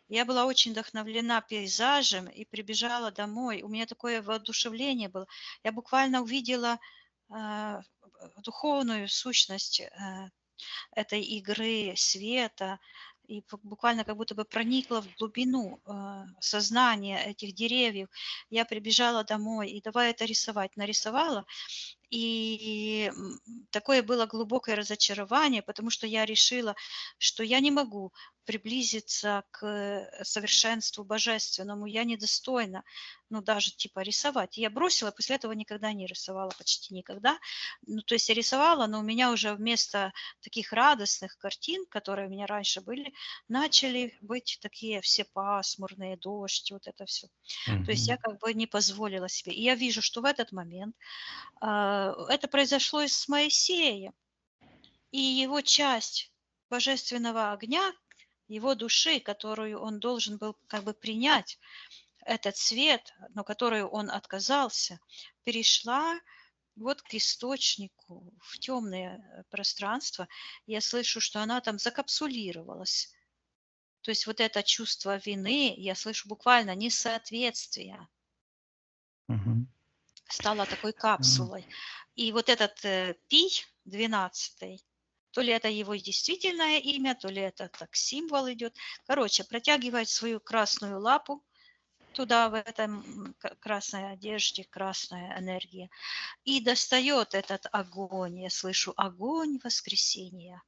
Я была очень вдохновлена пейзажем и прибежала домой. У меня такое воодушевление было. Я буквально увидела а, духовную сущность этой игры света и буквально как будто бы проникла в глубину сознания этих деревьев. Я прибежала домой и давай это рисовать. Нарисовала, и такое было глубокое разочарование, потому что я решила, что я не могу приблизиться к совершенству божественному, я недостойна, ну, даже типа рисовать. Я бросила, после этого никогда не рисовала, почти никогда. Ну, то есть я рисовала, но у меня уже вместо таких радостных картин, которые у меня раньше были, начали быть такие все пасмурные, дождь, вот это все. То есть я Мгм. как бы не позволила себе. И я вижу, что в этот момент это произошло и с Моисеем, и его часть божественного огня, его души, которую он должен был как бы принять, этот свет, но которую он отказался, перешла вот к источнику, в темное пространство. Я слышу, что она там закапсулировалась. То есть вот это чувство вины, я слышу буквально несоответствие, Мгм. стало такой М. капсулой. И вот этот Пий 12, то ли это его действительное имя, то ли это так символ идет. Короче, протягивает свою красную лапу туда, в этом красной одежде, красная энергия, и достает этот огонь. Я слышу огонь воскресения.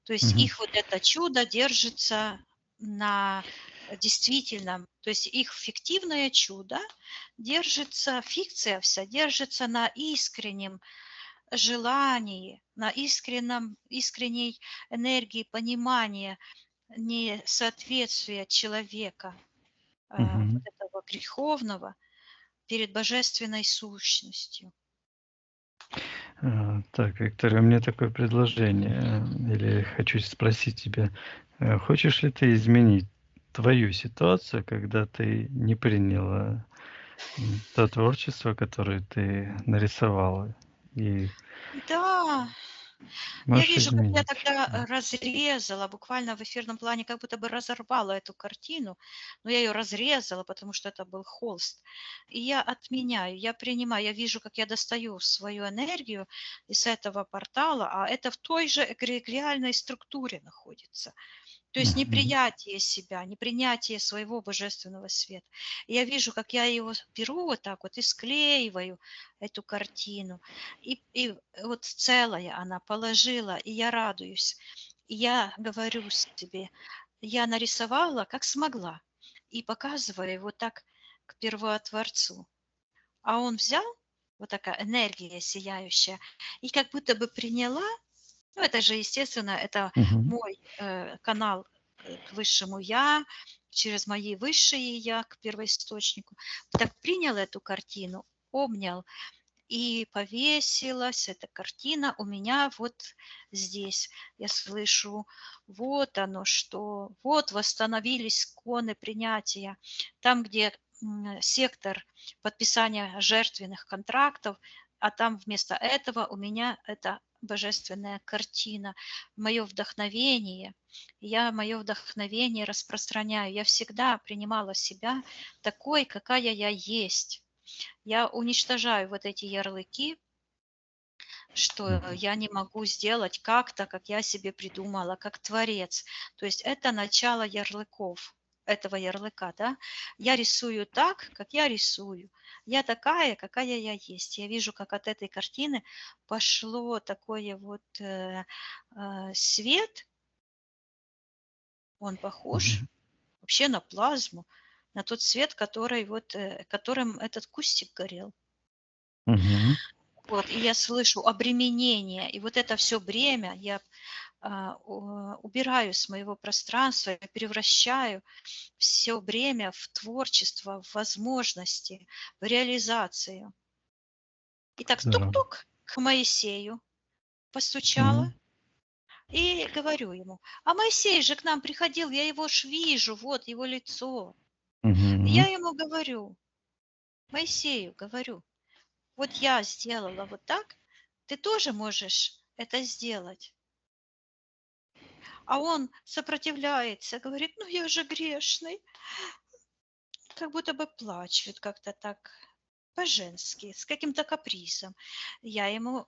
То есть Мгм. их вот это чудо держится на действительном, то есть их фиктивное чудо держится, фикция вся держится на искреннем желании, на искренней энергии понимания несоответствия человека, вот Мгм. этого греховного, перед божественной сущностью. Так, Виктория, у меня такое предложение, или хочу спросить тебя, хочешь ли ты изменить твою ситуацию, когда ты не приняла, то творчество, которое ты нарисовала, и Да, я можешь вижу, как я изменить? тогда разрезала, буквально в эфирном плане, как будто бы разорвала эту картину, но я ее разрезала, потому что это был холст. И я отменяю, я принимаю, я вижу, как я достаю свою энергию из этого портала, а это в той же эгрегориальной структуре находится. То есть Мгм. неприятие себя, непринятие своего божественного света. И я вижу, как я его беру вот так вот и склеиваю, эту картину. И вот целая она положила, и я радуюсь. И я говорю себе, я нарисовала, как смогла, и показываю его так к первотворцу. А он взял, вот такая энергия сияющая, и как будто бы приняла, ну, это же, естественно, это Мгм. мой, канал, к высшему я, через мои высшие я к первоисточнику. Так принял эту картину, обнял, и повесилась эта картина у меня вот здесь. Я слышу, вот оно что, вот восстановились коны принятия. Там, где сектор подписания жертвенных контрактов, а там вместо этого у меня это божественная картина, мое вдохновение. Я мое вдохновение распространяю. Я всегда принимала себя такой, какая я есть. Я уничтожаю вот эти ярлыки, что Мгм. я не могу сделать как-то, как я себе придумала, как творец. То есть это начало ярлыков, этого ярлыка, да. Я рисую так, как я рисую. Я такая, какая я есть. Я вижу, как от этой картины пошло такое вот свет, он похож Мгм. вообще на плазму, на тот свет, который вот, которым этот кустик горел. Мгм. Вот, и я слышу обременение, и вот это все бремя я, убираю с моего пространства, я превращаю все бремя в творчество, в возможности, в реализацию. И так Здорово. тук-тук к Моисею постучала, Мгм. И говорю ему, а Моисей же к нам приходил, я его ж вижу, вот его лицо. И Мгм. я ему говорю, Моисею, говорю, вот я сделала вот так, ты тоже можешь это сделать. А он сопротивляется, говорит, ну я же грешный. Как будто бы плачет как-то так по-женски, с каким-то капризом. Я ему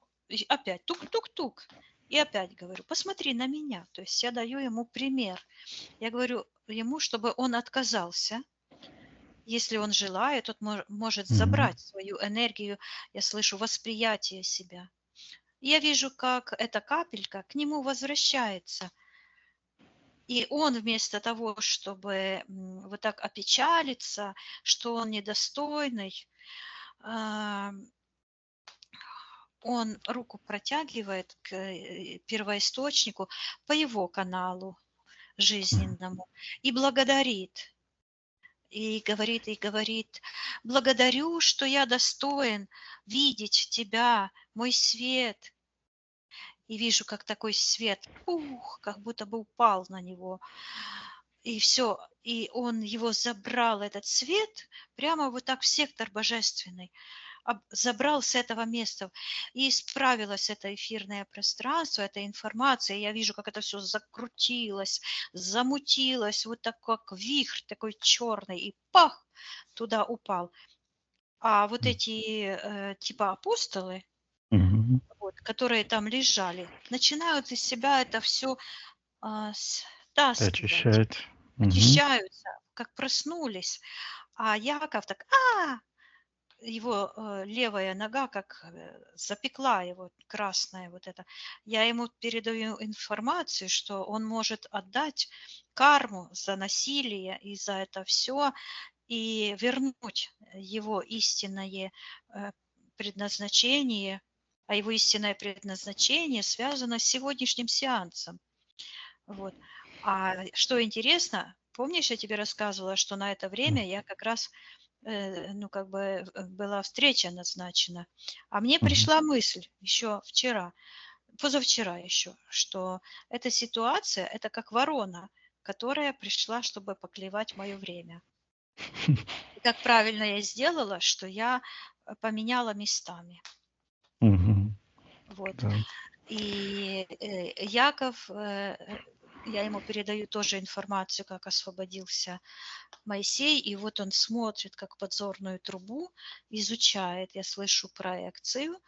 опять тук-тук-тук. И опять говорю, посмотри на меня. То есть я даю ему пример. Я говорю ему, чтобы он отказался. Если он желает, он может Мгм. забрать свою энергию, я слышу, восприятие себя. И я вижу, как эта капелька к нему возвращается. И он вместо того, чтобы вот так опечалиться, что он недостойный, а, он руку протягивает к первоисточнику по его каналу Мгм. жизненному и благодарит. И говорит, благодарю, что я достоин видеть тебя, мой свет. И вижу, как такой свет, пух, как будто бы упал на него. И все, и он его забрал, этот свет, прямо вот так в сектор божественный, забрал с этого места. И исправилось это эфирное пространство, эта информация. Я вижу, как это все закрутилось, замутилось, вот так как вихрь такой черный, и пах, туда упал. А вот эти типа апостолы, Мгм. вот, которые там лежали, начинают из себя это все стаскивать, Очищать. Мгм. очищаются, как проснулись. А Яков так, его левая нога как запекла его, красная вот это. Я ему передаю информацию, что он может отдать карму за насилие и за это все и вернуть его истинное э, предназначение, а его истинное предназначение связано с сегодняшним сеансом. Вот. А что интересно, помнишь, я тебе рассказывала, что на это время я как раз, ну, как бы была встреча назначена. А мне Мгм. пришла мысль еще вчера, позавчера еще, что эта ситуация, это как ворона, которая пришла, чтобы поклевать мое время. И как правильно я сделала, что я поменяла местами. Мгм. Вот. Да. И Яков, я ему передаю тоже информацию, как освободился Моисей, и вот он смотрит, как подзорную трубу, изучает, я слышу проекцию,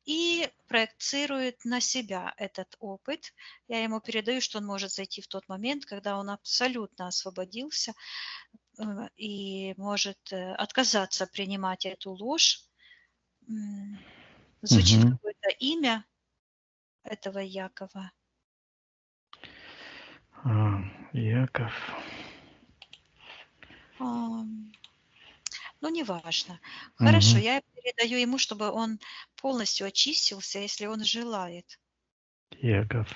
и проецирует на себя этот опыт. Я ему передаю, что он может зайти в тот момент, когда он абсолютно освободился и может отказаться принимать эту ложь. Звучит Мгм. какое-то имя этого Якова. Яков. Ам, Ну, неважно. Хорошо, Мгм. я передаю ему, чтобы он полностью очистился, если он желает. Яков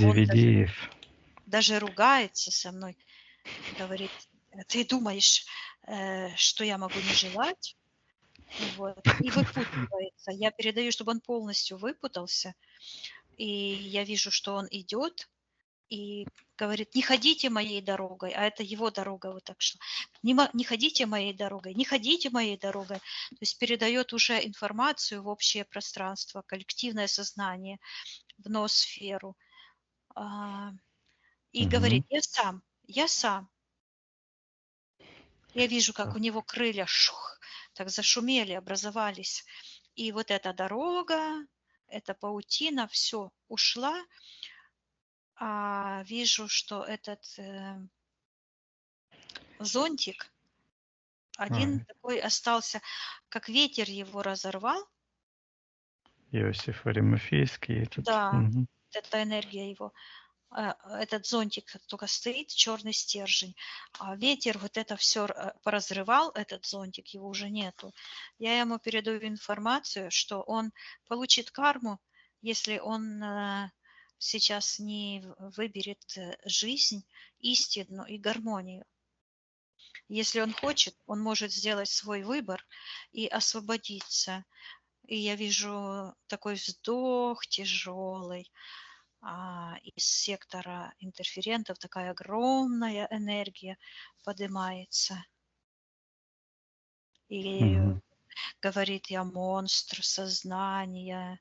Он Зеведеев. даже ругается со мной, говорит: Ты думаешь, что я могу не желать?» Вот. И выпутывается. Я передаю, чтобы он полностью выпутался. И я вижу, что он идет и говорит: «Не ходите моей дорогой», а это его дорога вот так шла. Не ходите моей дорогой, не ходите моей дорогой. То есть передает уже информацию в общее пространство, коллективное сознание, в ноосферу. А, И Мгм. говорит: я сам. Я вижу, как Так. у него крылья шух, так зашумели, образовались. И вот эта дорога, эта паутина, все ушла. А вижу, что этот зонтик, один А, такой остался, как ветер его разорвал. Иосиф Аримафейский этот. Да, Мгм. эта энергия его. Этот зонтик только стоит, черный стержень, а ветер вот это все поразрывал, этот зонтик, его уже нету. Я ему передаю информацию, что он получит карму, если он сейчас не выберет жизнь, истину и гармонию. Если он хочет, он может сделать свой выбор и освободиться. И я вижу такой вздох тяжелый. а из сектора интерферентов такая огромная энергия поднимается. И Мгм. говорит, я монстр сознания,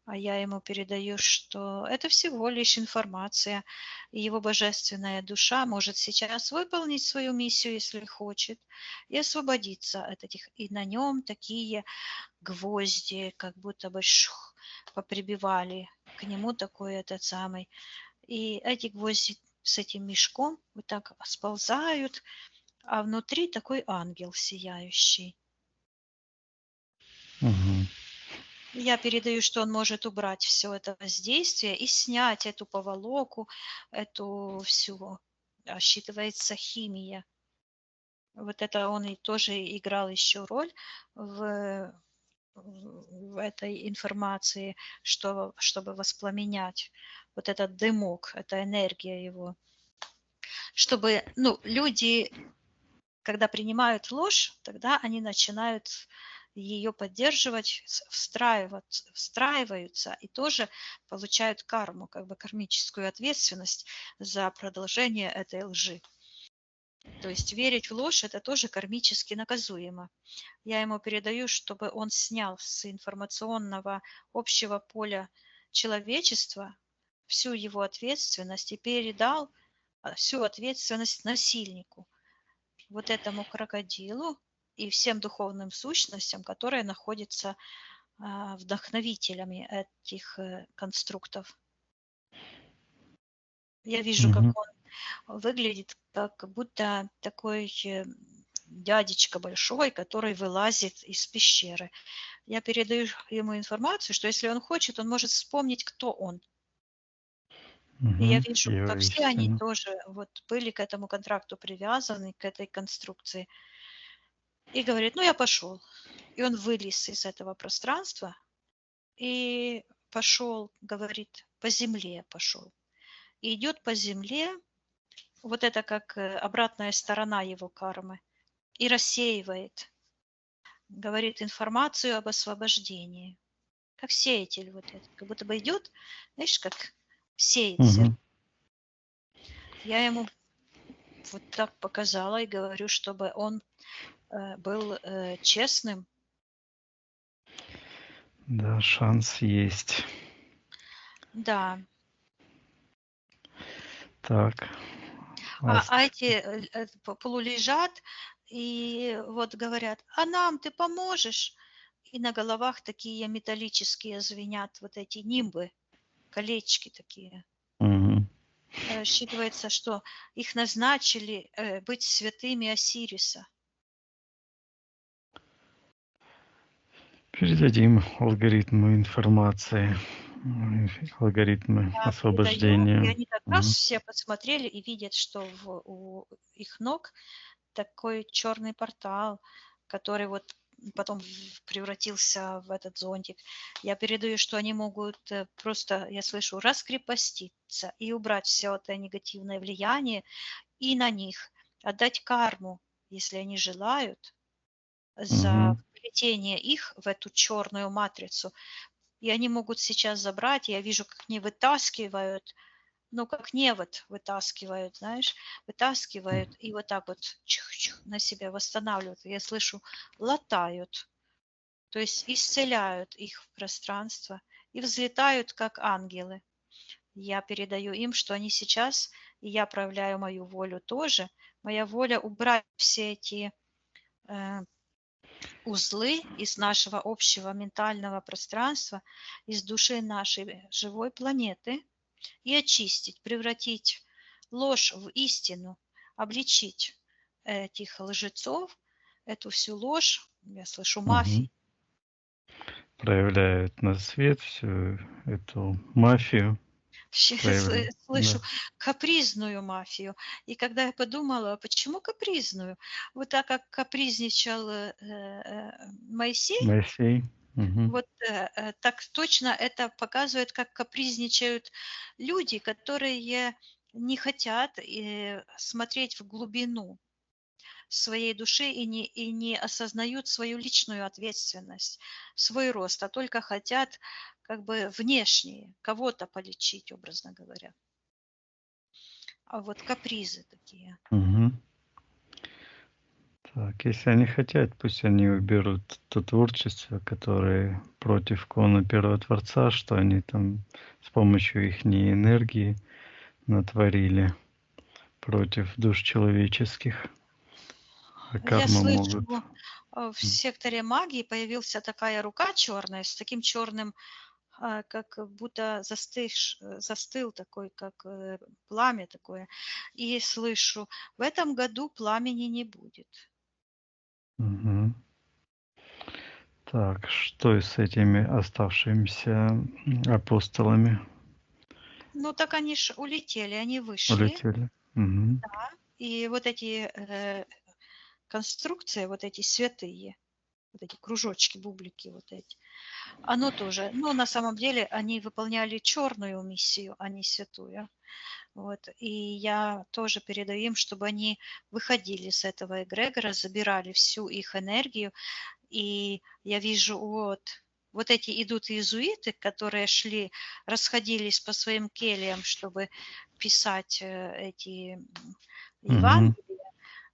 а я ему передаю, что это всего лишь информация, и его божественная душа может сейчас выполнить свою миссию, если хочет, и освободиться от этих. И на нем такие гвозди, как будто бы поприбивали к нему такой этот самый. И эти гвозди с этим мешком вот так сползают, а внутри такой ангел сияющий. Мгм. Я передаю, что он может убрать все это воздействие и снять эту поволоку, эту всю, считывается химия. Вот это он и тоже играл еще роль в в этой информации, чтобы воспламенять вот этот дымок, эта энергия его. Чтобы, ну, люди, когда принимают ложь, тогда они начинают ее поддерживать, встраиваются и тоже получают карму, как бы кармическую ответственность за продолжение этой лжи. То есть верить в ложь – это тоже кармически наказуемо. Я ему передаю, чтобы он снял с информационного общего поля человечества всю его ответственность и передал всю ответственность насильнику, вот этому крокодилу и всем духовным сущностям, которые находятся вдохновителями этих конструктов. Я вижу, как Мгм. он выглядит, как будто такой дядечка большой, который вылазит из пещеры. Я передаю ему информацию, что если он хочет, он может вспомнить, кто он. И я Мгм. вижу, Его как все они истина. тоже вот были к этому контракту привязаны, к этой конструкции. И говорит, ну я пошел. И он вылез из этого пространства и пошел, говорит, по земле пошел. И идет по земле, вот это как обратная сторона его кармы, и рассеивает, говорит информацию об освобождении. Как сеятель вот этот, как будто бы идет, знаешь, как сеет зерно. Мгм. Я ему вот так показала и говорю, чтобы он был честным. Да, шанс есть. Да. Так. А, Аст. а эти полулежат и вот говорят, а нам ты поможешь? И на головах такие металлические звенят вот эти нимбы, колечки такие. Мгм. Считывается, что их назначили быть святыми Осириса. Передадим алгоритмы информации, алгоритмы Я передаю, и освобождения. они как раз Мгм. все посмотрели и видят, что у их ног такой черный портал, который вот потом превратился в этот зонтик. Я передаю, что они могут просто, я слышу, раскрепоститься и убрать все это негативное влияние и на них, отдать карму, если они желают, за Мгм. вплетение их в эту черную матрицу. И они могут сейчас забрать, я вижу, как они вытаскивают, ну, как невод вытаскивают, знаешь, вытаскивают и вот так вот чих-чих на себя восстанавливают. Я слышу, латают, то есть исцеляют их в пространство и взлетают, как ангелы. Я передаю им, что они сейчас, и я проявляю мою волю тоже, моя воля убрать все эти э, узлы из нашего общего ментального пространства, из души нашей живой планеты и очистить, превратить ложь в истину, обличить этих лжецов, эту всю ложь, я слышу, Мгм. мафии. Проявляют на свет всю эту мафию. Слышу Да. капризную мафию. И когда я подумала, почему капризную? Вот так как капризничал Моисей, Моисей. Мгм. вот так точно это показывает, как капризничают люди, которые не хотят смотреть в глубину. своей души и не осознают свою личную ответственность, свой рост, а только хотят как бы внешние, кого-то полечить, образно говоря. А вот капризы такие. Мгм. Так, если они хотят, пусть они уберут то творчество, которое против кона Первого Творца, что они там с помощью их энергии натворили против душ человеческих. А Я карма могут. слышу, в секторе магии появился такая рука черная с таким черным, как будто застыл такой, как пламя такое. И слышу, в этом году пламени не будет. Мгм. Так, что и с этими оставшимися апостолами? Ну так они ж улетели, они вышли, Улетели? Мгм. и вот эти конструкции, вот эти святые, вот эти кружочки, бублики вот эти, оно тоже, но на самом деле они выполняли черную миссию, а не святую. Вот. И я тоже передаю им, чтобы они выходили с этого эгрегора, забирали всю их энергию. И я вижу, вот эти идут иезуиты, которые шли, расходились по своим кельям, чтобы писать эти Мгм. Евангелия.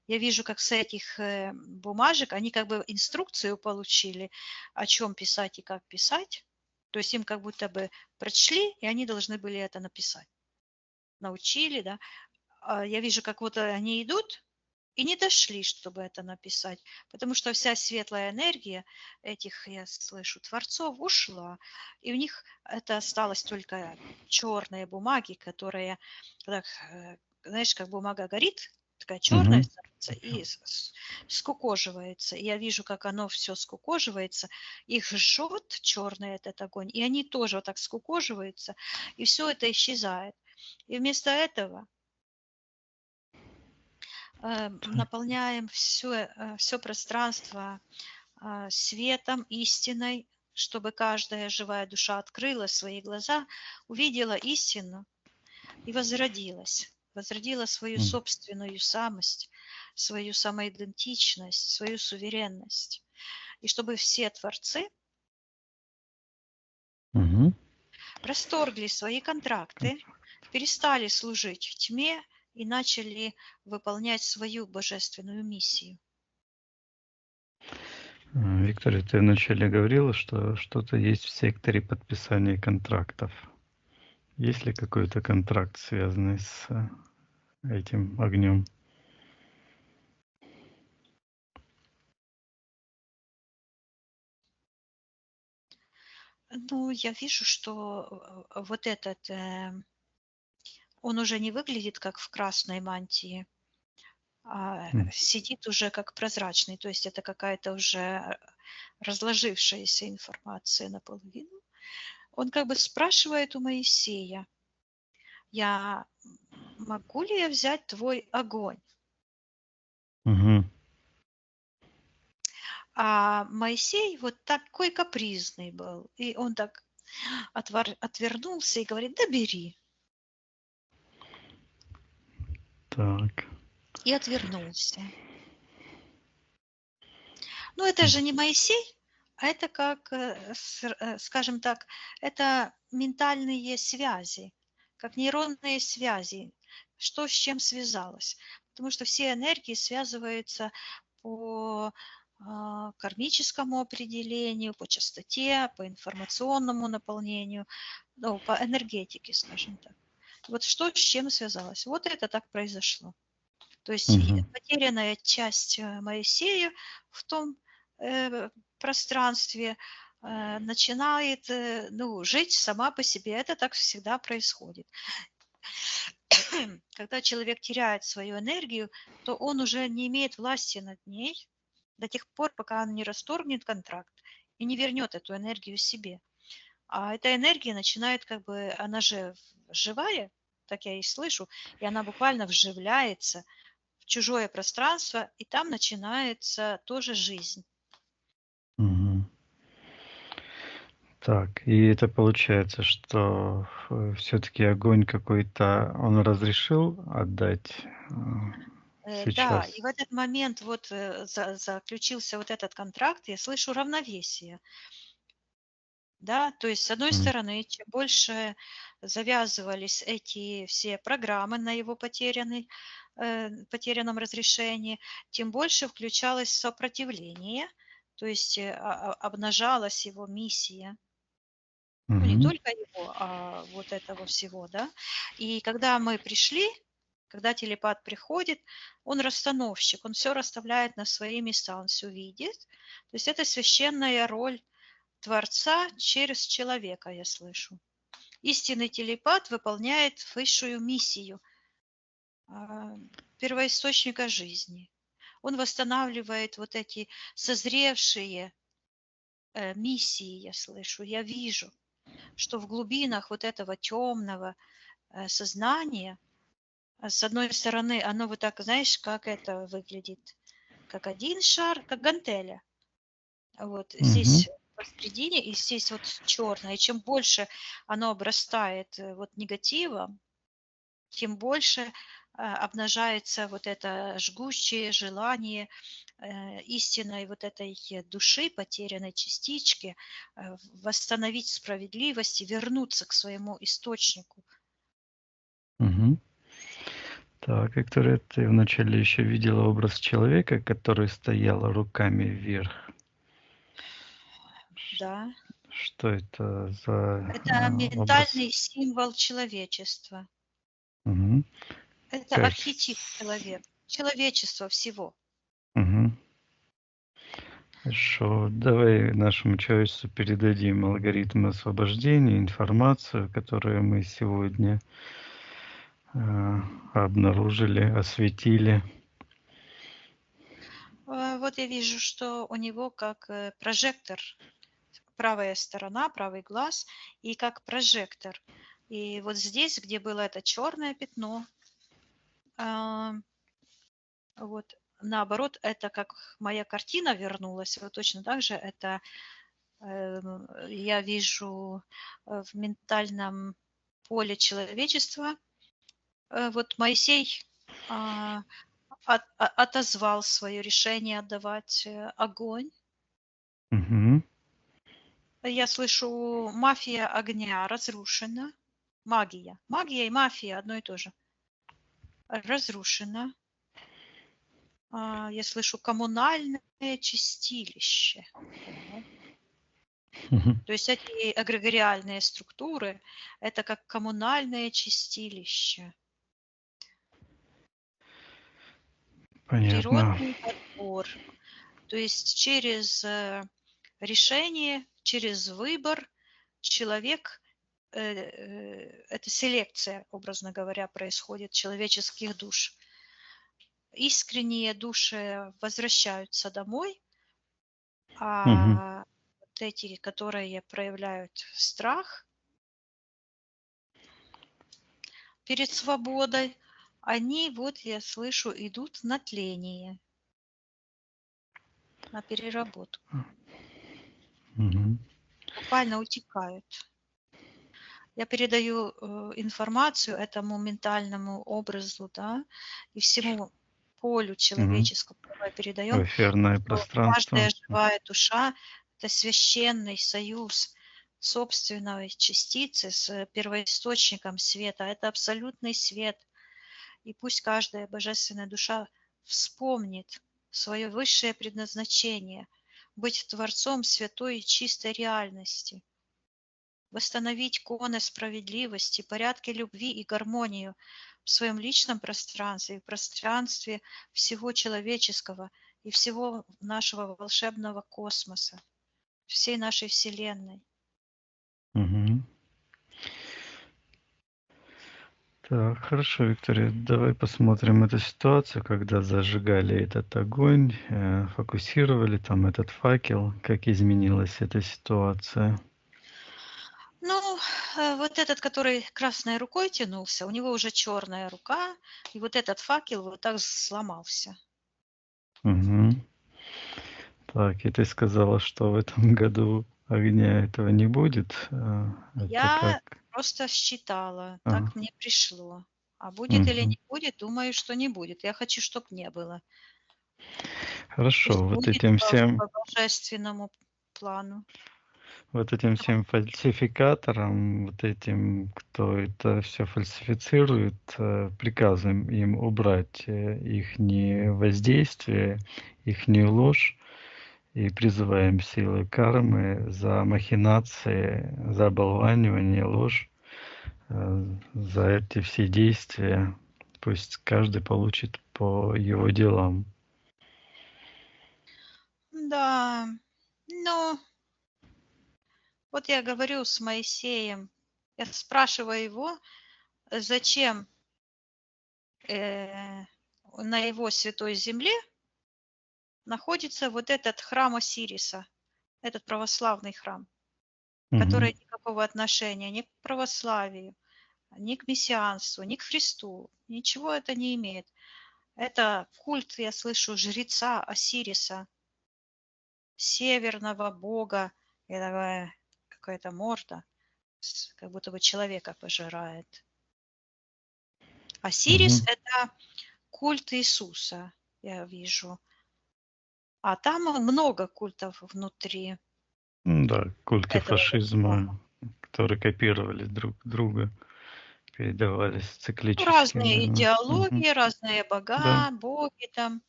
Я вижу, как с этих бумажек они как бы инструкцию получили, о чем писать и как писать. То есть им как будто бы прочли, и они должны были это написать. Научили, да. Я вижу, как вот они идут и не дошли, чтобы это написать, потому что вся светлая энергия этих, я слышу, творцов ушла, и у них это осталось только черные бумаги, которые, так, знаешь, как бумага горит, такая черная Мгм. становится и скукоживается. И я вижу, как оно все скукоживается, их жжет черный этот огонь, и они тоже вот так скукоживаются, и все это исчезает. И вместо этого наполняем все пространство светом, истиной, чтобы каждая живая душа открыла свои глаза, увидела истину и возродилась. Возродила свою М. собственную самость, свою самоидентичность, свою суверенность. И чтобы все творцы Мгм. расторгли свои контракты, перестали служить в тьме и начали выполнять свою божественную миссию. Виктория, ты вначале говорила, что что-то есть в секторе подписания контрактов. Есть ли какой-то контракт, связанный с этим огнем? Ну, я вижу, что вот этот, он уже не выглядит как в красной мантии, а М. сидит уже как прозрачный. То есть это какая-то уже разложившаяся информация наполовину. Он как бы спрашивает у Моисея: я могу ли я взять твой огонь? Мгм. А Моисей вот такой капризный был. И он так отвернулся и говорит: да бери. Так. И отвернулся. Но это М. же не Моисей, а это как, скажем так, это ментальные связи, как нейронные связи, что с чем связалось. Потому что все энергии связываются по кармическому определению, по частоте, по информационному наполнению, ну, по энергетике, скажем так. Вот что с чем связалось. Вот это так произошло. То есть Мгм. потерянная часть Моисея в том пространстве начинает ну, жить сама по себе. Это так всегда происходит. Когда человек теряет свою энергию, то он уже не имеет власти над ней до тех пор, пока он не расторгнет контракт и не вернет эту энергию себе. А эта энергия начинает как бы, она же живая, так я и слышу, и она буквально вживляется в чужое пространство, и там начинается тоже жизнь. Мгм. Так, и это получается, что все-таки огонь какой-то он разрешил отдать Да, сейчас? и в этот момент вот заключился вот этот контракт, я слышу равновесие. Да, то есть, с одной М, стороны, чем больше завязывались эти все программы на его потерянном разрешении, тем больше включалось сопротивление, то есть обнажалась его миссия. Ну, не мгм, только его, а вот этого всего, да. И когда мы пришли, когда телепат приходит, он расстановщик, он все расставляет на свои места, он все видит. То есть это священная роль Творца через человека, я слышу. Истинный телепат выполняет высшую миссию а, первоисточника жизни. Он восстанавливает вот эти созревшие миссии, я слышу, я вижу, что в глубинах вот этого темного сознания, с одной стороны, оно вот так, знаешь, как это выглядит, как один шар, как гантеля. Вот мгм, здесь посередине, и здесь вот черное. И чем больше оно обрастает вот негативом, тем больше обнажается вот это жгущее желание истинной вот этой души, потерянной частички, восстановить справедливость и вернуться к своему источнику. мгм. Так, Виктория, ты вначале еще видела образ человека, который стоял руками вверх. Да. Что это за Это образ? ментальный символ человечества. Мгм. Это Как? архетип человечества всего. Мгм. Хорошо, давай нашему человечеству передадим алгоритм освобождения, информацию, которую мы сегодня обнаружили, осветили. Вот я вижу, что у него как прожектор, правая сторона, правый глаз, и как прожектор. И вот здесь, где было это черное пятно, а, вот наоборот, это как моя картина вернулась. Вот точно так же это я вижу в ментальном поле человечества. Вот Моисей а, отозвал свое решение отдавать огонь. Мгм. Я слышу, мафия огня разрушена. Магия. Магия и мафия одно и то же. Разрушена. Я слышу коммунальное чистилище. О. Мгм. То есть эти эгрегориальные структуры– это как коммунальное чистилище. Понятно. Природный отбор. То есть через решение, через выбор человек, это селекция, образно говоря, происходит человеческих душ. Искренние души возвращаются домой, Мгм. а вот эти, которые проявляют страх перед свободой, они, вот я слышу, идут на тление, на переработку, Мгм. буквально утекают. Я передаю информацию этому ментальному образу, да, и всему полю Мгм. человеческому. Давай В передаем, эфирное что пространство. каждая живая душа– это священный союз собственной частицы с первоисточником света. Это абсолютный свет. И пусть каждая божественная душа вспомнит свое высшее предназначение– быть творцом святой и чистой реальности, восстановить коны справедливости, порядки любви и гармонию в своем личном пространстве, в пространстве всего человеческого и всего нашего волшебного космоса, всей нашей Вселенной. Мгм. Так, хорошо, Виктория, давай посмотрим эту ситуацию, когда зажигали этот огонь, фокусировали там этот факел, как изменилась эта ситуация. Ну, вот этот, который красной рукой тянулся, у него уже черная рука, и вот этот факел вот так сломался. Мгм. Так, и ты сказала, что в этом году огня этого не будет. Это как? Я просто считала, Ага. так мне пришло. А будет или Мгм. не будет, думаю, что не будет. Я хочу, чтобы не было. Пусть Хорошо, будет по божественному плану. вот этим всем фальсификаторам, вот этим, кто это все фальсифицирует, приказываем им убрать ихнее воздействие, ихнюю ложь, и призываем силы кармы за махинации, за оболванивание, ложь, за эти все действия. Пусть каждый получит по его делам. Да, но вот я говорю с Моисеем, я спрашиваю его, зачем на его святой земле находится вот этот храм Осириса, этот православный храм, Мгм. который никакого отношения ни к православию, ни к мессианству, ни к Христу, ничего это не имеет. Это культ, я слышу, жреца Осириса, северного бога, и такая какая-то морда, как будто бы человека пожирает. Осирис– Мгм. это культ Иисуса, я вижу. А там много культов внутри Да, культы этого вот храма. фашизма, которые копировали друг друга, передавались Ну, циклически, разные наверно. Мгм. идеологии, разные Да. бога, боги там.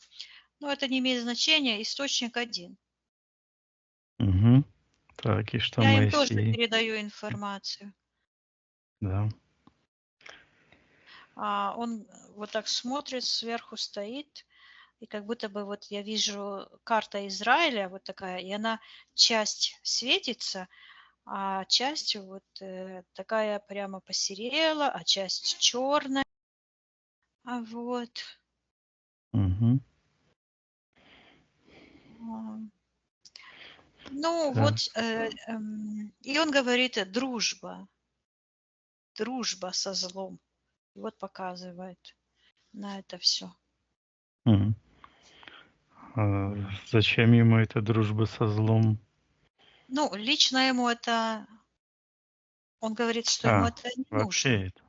Но это не имеет значения, источник один. Мгм. Так, и что Я им тоже Моисей? передаю информацию. Да. А он вот так смотрит, сверху стоит, и как будто бы вот я вижу карта Израиля вот такая, и она часть светится, а часть вот такая прямо посерела, а часть черная. А вот. Мгм. а, Ну Так. вот, и он говорит, дружба со злом. И вот показывает на это все. Мгм. А зачем ему эта дружба со злом? Ну, лично ему это, он говорит, что ему А, это не нужно. вообще это.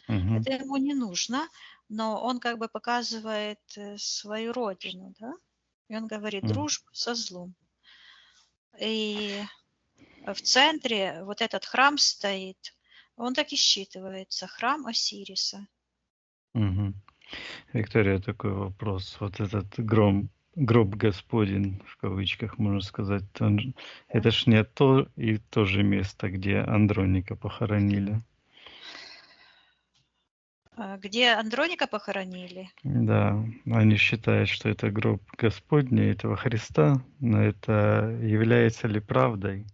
Мгм. Это ему не нужно, но он как бы показывает свою родину, да? И он говорит, М. дружба со злом. И в центре вот этот храм стоит, он так и считывается, храм Осириса. Мгм. Виктория, такой вопрос. Вот этот гроб Господень, в кавычках, можно сказать, это ж не то же место, где Андроника похоронили. Где Андроника похоронили? Да, они считают, что это гроб Господний, этого Христа, но это является ли правдой?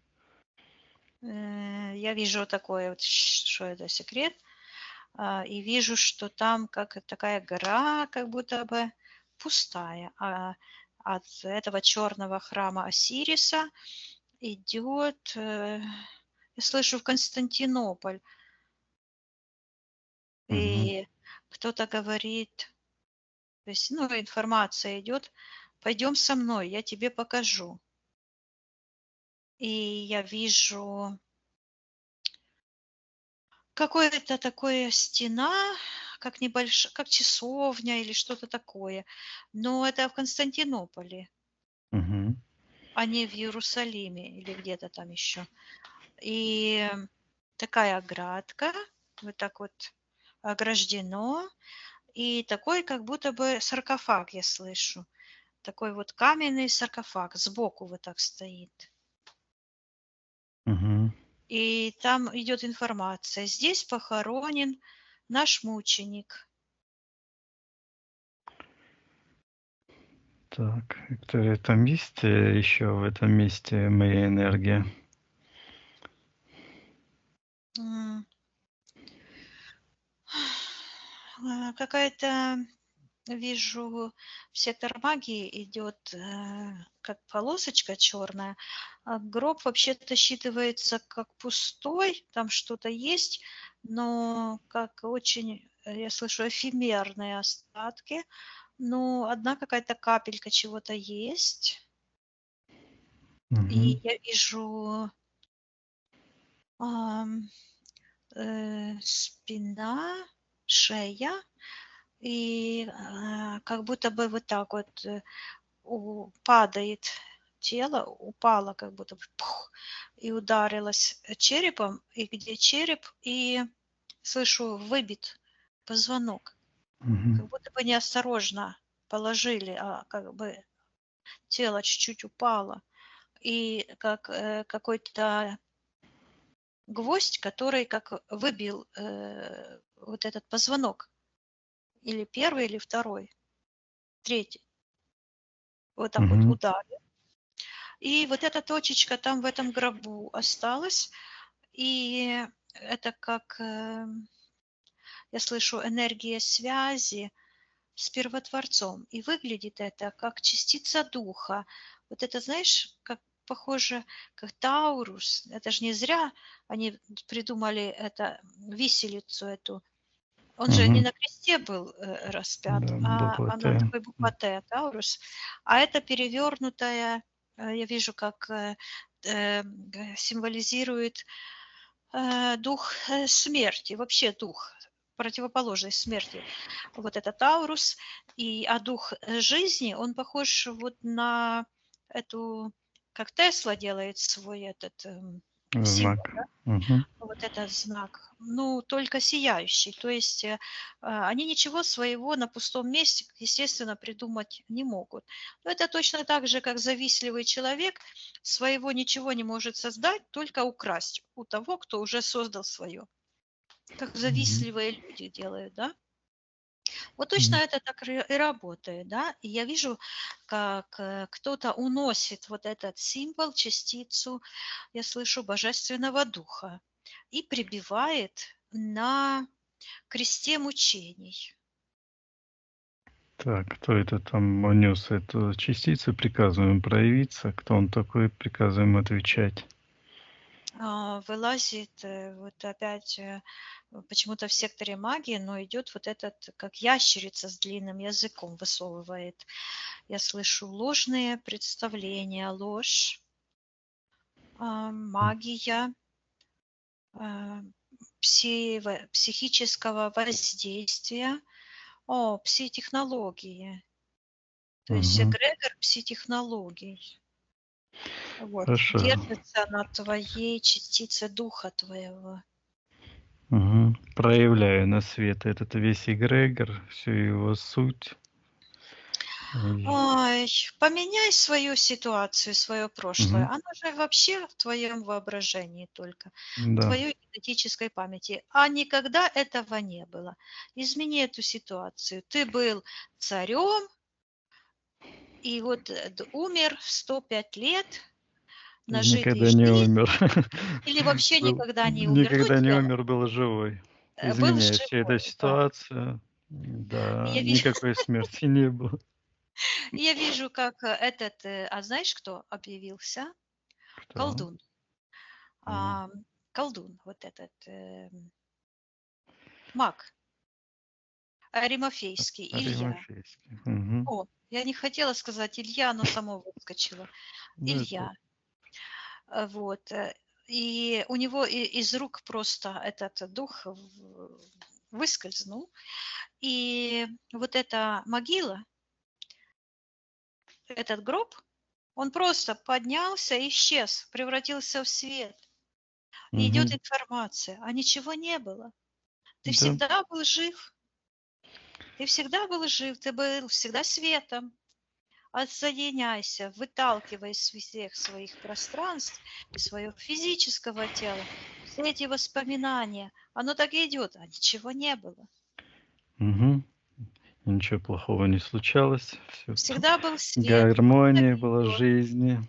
Я вижу такое, вот, что это секрет, и вижу, что там как такая гора, как будто бы пустая. А от этого черного храма Осириса идет, я слышу, в Константинополь. Мгм. И кто-то говорит, то есть, ну, информация идет, пойдем со мной, я тебе покажу. И я вижу какое-то такое стена, как небольшая, как часовня или что-то такое. Но это в Константинополе, Мгм. а не в Иерусалиме или где-то там еще. И такая оградка, вот так вот ограждено, и такой как будто бы саркофаг, я слышу. Такой вот каменный саркофаг сбоку вот так стоит. Мгм. И там идет информация. Здесь похоронен наш мученик. Так, Виктория, там есть еще в этом месте моя энергия? М, Какая-то, вижу, в сектор магии идет как полосочка черная. А гроб вообще-то считывается как пустой, там что-то есть, но как очень, я слышу, эфемерные остатки. Ну, одна какая-то капелька чего-то есть. Мгм. И я вижу ам, спина, шея, и как будто бы вот так вот падает тело, упало как будто бы, пух, и ударилось черепом, и где череп, и слышу, выбит позвонок. Мгм. Как будто бы неосторожно положили, а как бы тело чуть-чуть упало. И как какой-то гвоздь, который как выбил вот этот позвонок. Или первый, или второй, третий. Вот так вот Мгм. ударил. И вот эта точечка там в этом гробу осталась. И это как, я слышу, энергия связи с Первотворцом. И выглядит это как частица духа. Вот это, знаешь, как похоже, как Таурус. Это же не зря они придумали это, виселицу эту. Он же не Мгм. на кресте был распят, Да, а буква она Т. такой буква Т, Таурус. А это перевернутая, я вижу, как символизирует дух смерти, вообще дух противоположной смерти. Вот это Таурус, а дух жизни, он похож вот на эту, как Тесла делает свой этот символ, Знак. Мгм. вот этот знак, ну, только сияющий. То есть они ничего своего на пустом месте, естественно, придумать не могут. Но это точно так же, как завистливый человек своего ничего не может создать, только украсть у того, кто уже создал свое. Как Мгм. завистливые люди делают, да? Вот точно М. это так и работает, да? И я вижу, как кто-то уносит вот этот символ, частицу, я слышу, Божественного Духа и прибивает на кресте мучений. Так, кто это там унес эту частицу? Приказываем проявиться. Кто он такой? Приказываем отвечать. Вылазит вот опять почему-то в секторе магии, но идет вот этот, как ящерица с длинным языком высовывает. Я слышу ложные представления, ложь, магия, а, психического воздействия, пси-технологии, то есть Мгм. эгрегор пси-технологий. Вот, Хорошо. держится на твоей частице духа твоего. Мгм. Проявляю на свет этот весь эгрегор, всю его суть. И Ой, поменяй свою ситуацию, свое прошлое. Мгм. Оно же вообще в твоем воображении только, в Да. твоей генетической памяти. А никогда этого не было. Измени эту ситуацию. Ты был царем, и вот умер в 105 лет, И нажитой никогда не жизнью, умер. или вообще Был никогда не умер. Ну, никогда не тело. умер, был живой. Был Изменяю всю эту живой, да. ситуацию. Да, Я, ви- никакой смерти не было. я вижу, как а знаешь, кто объявился? Кто? Колдун. М. А, колдун, вот этот маг, Аримафейский, Илья. Римофейский. Мгм. Я не хотела сказать Илья, но само выскочило. Ну, это Илья. Вот. И у него из рук просто этот дух выскользнул. И вот эта могила, этот гроб, он просто поднялся и исчез, превратился в свет. И идет Мгм. информация, а ничего не было. Ты Да. всегда был жив, ты всегда был жив, ты был всегда светом. Отсоединяйся, выталкивай из всех своих пространств, из своего физического тела все эти воспоминания. Оно так и идет, а ничего не было. Мгм. Ничего плохого не случалось. Всё Всегда был свет, оно так гармония и была в идет. жизни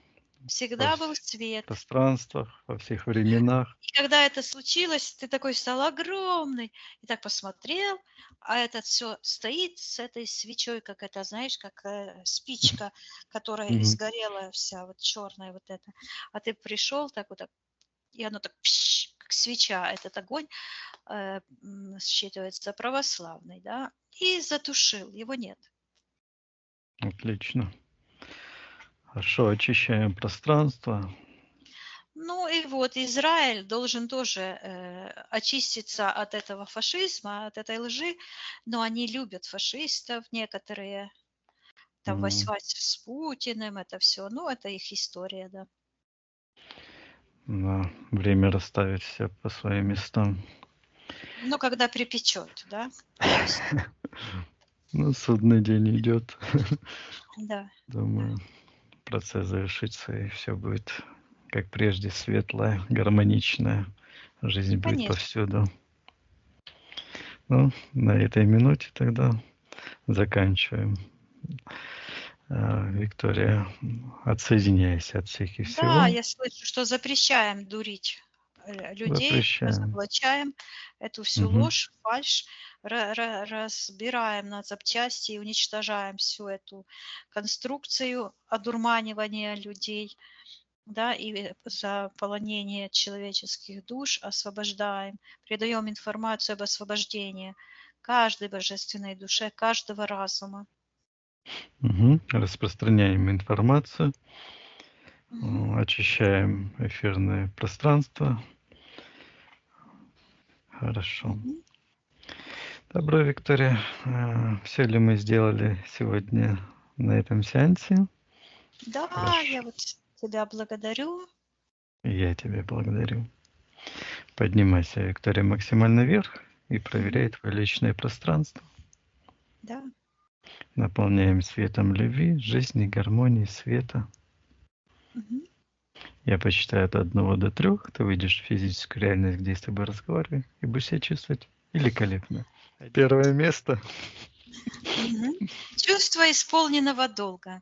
во Всегда был всех свет. пространствах, во всех временах. И когда это случилось, ты такой стал огромный, и так посмотрел, а этот все стоит с этой свечой, как это, знаешь, как спичка, которая Мгм. изгорела вся, вот черная вот эта. А ты пришел так вот, так, и оно так, пш, как свеча, этот огонь считывается православный, да, и затушил, его нет. Отлично. Хорошо, очищаем пространство. Ну и вот Израиль должен тоже очиститься от этого фашизма, от этой лжи, но они любят фашистов, некоторые там М, воевать с Путиным, это все, ну это их история, да. Да, время расставить все по своим местам. Ну, когда припечет, да, то есть, Ну, судный день идет. да, да, Думаю, процесс завершится, и все будет, как прежде, светлая, гармоничная. Жизнь будет конечно. повсюду. Ну, на этой минуте тогда заканчиваем. Виктория, отсоединяйся от всех и Да, всего. я слышу, что запрещаем дурить людей, Запрещаем. разоблачаем эту всю Мгм. ложь, фальшь, разбираем на запчасти и уничтожаем всю эту конструкцию одурманивания людей, да, и заполонение человеческих душ освобождаем, передаем информацию об освобождении каждой божественной душе, каждого разума. Мгм. Распространяем информацию, Мгм. очищаем эфирное пространство. Хорошо. Мгм. Добро, Виктория. Все ли мы сделали сегодня на этом сеансе? Да, я Хорошо. вот тебя благодарю. Я тебя благодарю. Поднимайся, Виктория, максимально вверх и проверяй Мгм. твое личное пространство. Да. Наполняем светом любви, жизни, гармонии, света. Мгм. Я посчитаю от 1 до 3. Ты выйдешь в физическую реальность, где я с тобой разговариваю, и будешь себя чувствовать великолепно. Первое место. Мгм. Чувство исполненного долга.